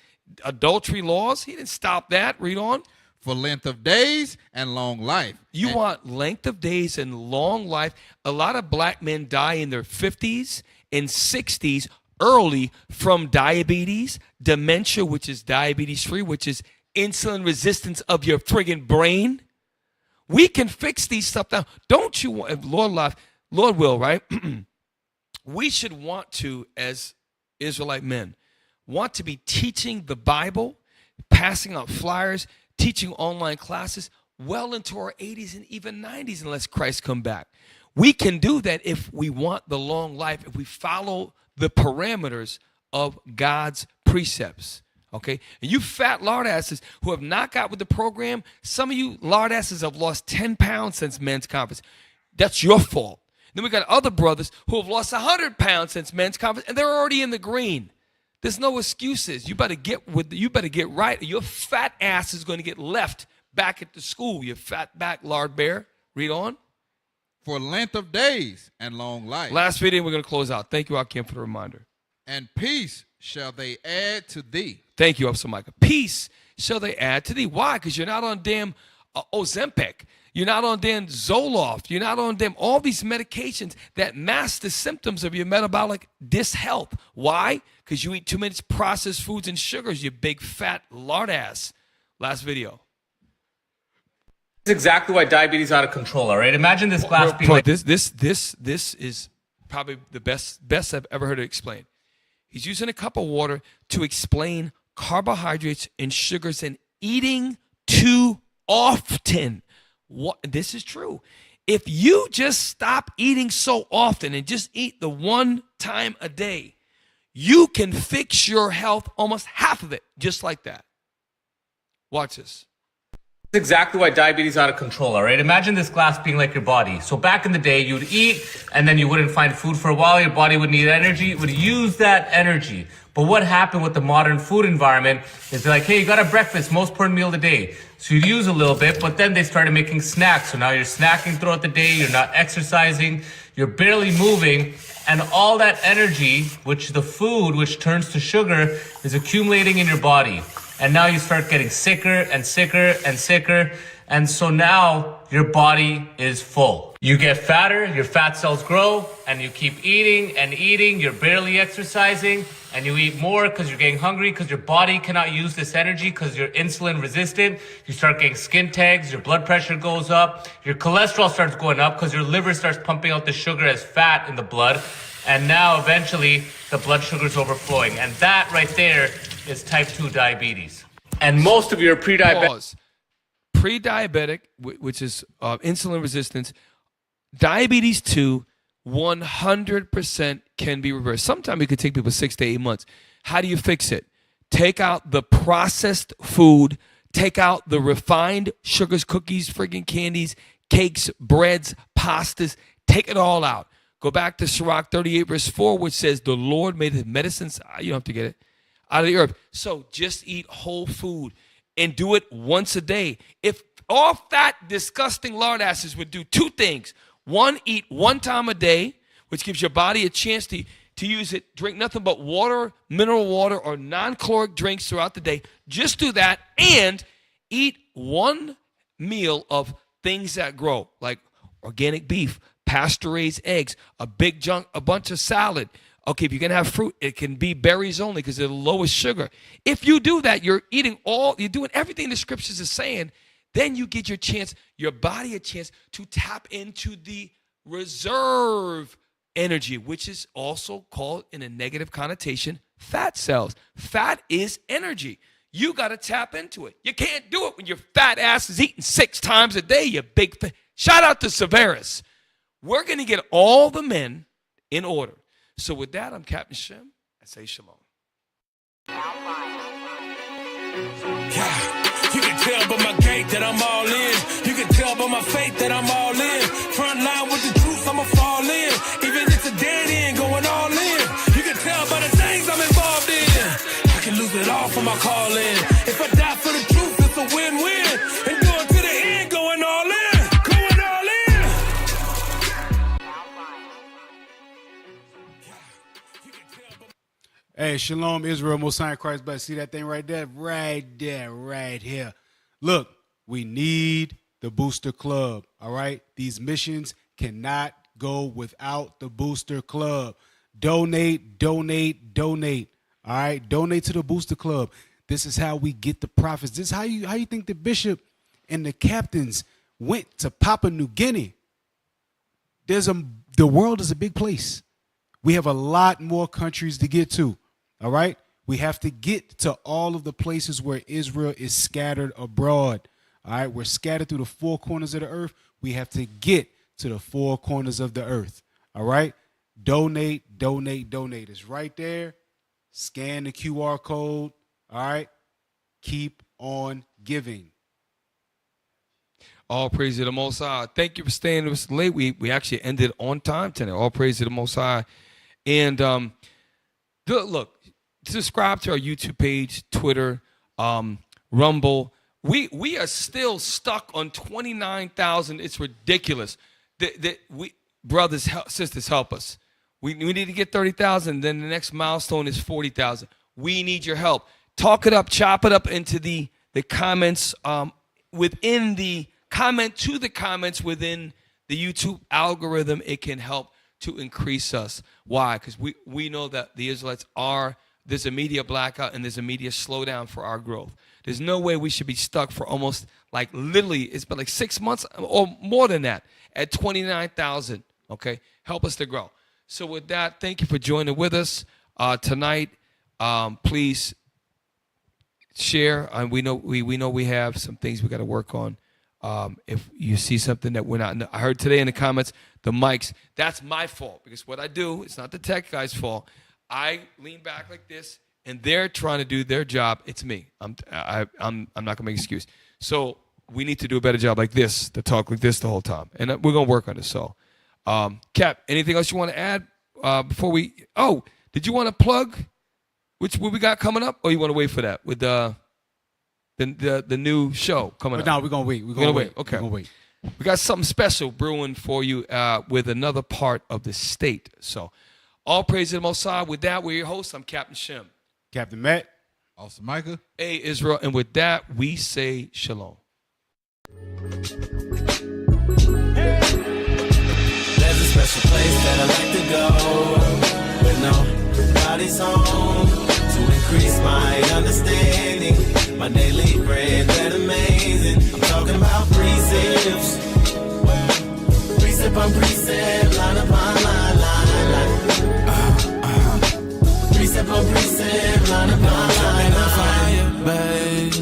adultery laws. He didn't stop that. Read on. For length of days and long life. You want length of days and long life. A lot of black men die in their 50s and 60s early from diabetes, dementia, which is diabetes free, which is insulin resistance of your friggin' brain. We can fix these stuff now. Don't you want, if Lord will, right? We should want to, as Israelite men, want to be teaching the Bible, passing out flyers, teaching online classes well into our 80s and even 90s unless Christ come back. We can do that if we want the long life, if we follow the parameters of God's precepts. Okay, and you fat lard asses who have not got with the program, some of you lard asses have lost 10 pounds since men's conference. That's your fault. Then we got other brothers who have lost 100 pounds since men's conference, and they're already in the green. There's no excuses. You better get right, or your fat ass is going to get left back at the school. You fat back lard bear. Read on. For length of days and long life. Last video, we're going to close out. Thank you, Akim, for the reminder. And peace shall they add to thee. Thank you, Officer Micah. Peace shall they add to thee. Why? Because you're not on damn Ozempic. You're not on damn Zoloft. You're not on damn all these medications that mask the symptoms of your metabolic dishealth. Why? Because you eat too many processed foods and sugars, you big fat lard ass. Last video. This is exactly why diabetes is out of control, all right? Imagine this glass being like... This is probably the best I've ever heard it explained. He's using a cup of water to explain carbohydrates and sugars and eating too often. This is true. If you just stop eating so often and just eat the one time a day, you can fix your health, almost half of it, just like that. Watch this. This is exactly why diabetes is out of control, all right? Imagine this glass being like your body. So back in the day, you'd eat, and then you wouldn't find food for a while. Your body would need energy. It would use that energy. But what happened with the modern food environment is they're like, hey, you got a breakfast, most important meal of the day. So you'd use a little bit, but then they started making snacks. So now you're snacking throughout the day. You're not exercising. You're barely moving. And all that energy, which the food, which turns to sugar, is accumulating in your body. And now you start getting sicker and sicker and sicker. And so now your body is full. You get fatter, your fat cells grow, and you keep eating and eating. You're barely exercising, and you eat more because you're getting hungry, because your body cannot use this energy because you're insulin resistant. You start getting skin tags, your blood pressure goes up, your cholesterol starts going up because your liver starts pumping out the sugar as fat in the blood. And now eventually the blood sugar is overflowing. And that right there is type 2 diabetes. And most of your pre-diabetic, which is insulin resistance, diabetes 2, 100% can be reversed. Sometimes it could take people 6 to 8 months. How do you fix it? Take out the processed food, take out the refined sugars, cookies, friggin' candies, cakes, breads, pastas, take it all out. Go back to Sirach 38 verse 4, which says the Lord made his medicines, you don't have to get it, out of the earth. So just eat whole food and do it once a day. If all fat, disgusting lard asses would do two things. One, eat one time a day, which gives your body a chance to use it. Drink nothing but water, mineral water, or non-caloric drinks throughout the day. Just do that and eat one meal of things that grow, like organic beef, pasture-raised eggs, a bunch of salad. Okay, if you're going to have fruit, it can be berries only because they're the lowest sugar. If you do that, you're doing everything the scriptures are saying, then you get your body a chance to tap into the reserve energy, which is also called, in a negative connotation, fat cells. Fat is energy. You got to tap into it. You can't do it when your fat ass is eating 6 times a day, you big fat. Shout out to Severus. We're going to get all the men in order. So with that, I'm Captain Shem. I say shalom. You can tell by my gait that I'm all in. You can tell by my faith that I'm all in. Front line with the truth, I'ma fall in. Even if it's a dead end, going all in. You can tell by the things I'm involved in. I can lose it all for my calling. If I die for the truth, it's a win-win. And going to the end, going all in. Going all in. Hey, Shalom, Israel, Most High Christ bless. See that thing right there? Right there, right here. Look, we need the Booster Club, all right? These missions cannot go without the Booster Club. Donate, donate, donate, all right? Donate to the Booster Club. This is how we get the profits. This is how you think the bishop and the captains went to Papua New Guinea. The world is a big place. We have a lot more countries to get to. All right. We have to get to all of the places where Israel is scattered abroad. All right. We're scattered through the 4 corners of the earth. We have to get to the 4 corners of the earth. All right. Donate, donate, donate. It's right there. Scan the QR code. All right. Keep on giving. All praise to the Most High. Thank you for staying with us late. We actually ended on time tonight. All praise to the Most High. And look, subscribe to our YouTube page, Twitter, Rumble. We are still stuck on 29,000. It's ridiculous. Brothers, sisters, help us. We need to get 30,000. Then the next milestone is 40,000. We need your help. talk it up, chop it up into the comments, within the comment to the comments within the YouTube algorithm. It can help to increase us. Why? Because we know that the Israelites there's a media blackout and there's a media slowdown for our growth. There's no way we should be stuck for almost literally, it's been 6 months or more than that at 29,000. Okay, help us to grow. So with that, thank you for joining with us tonight. Please share. We know we have some things we got to work on. If you see something that we're not, I heard today in the comments, the mics, that's my fault, because what I do, it's not the tech guy's fault. I lean back like this, and they're trying to do their job. It's me. I'm not gonna make an excuse. So we need to do a better job like this, to talk like this the whole time, and we're gonna work on it. So, Cap, anything else you want to add before we? Oh, did you want to plug what we got coming up, or you want to wait for that with the new show coming up? No, we're gonna wait. We're gonna wait. Okay. We're gonna wait. We got something special brewing for you with another part of the state. So, all praise to the Most High. With that, we're your hosts. I'm Captain Shem. Captain Matt. Austin Micah. Hey, Israel. And with that, we say shalom. There's a special place that I like to go when nobody's home, to increase my understanding, my daily bread that amazing. I'm talking about precepts, precept on precept, line upon line, precept on precept, line upon line, babe.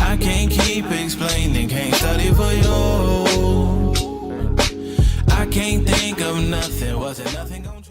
I can't keep explaining, can't study for you. I can't think of nothing, wasn't nothing gonna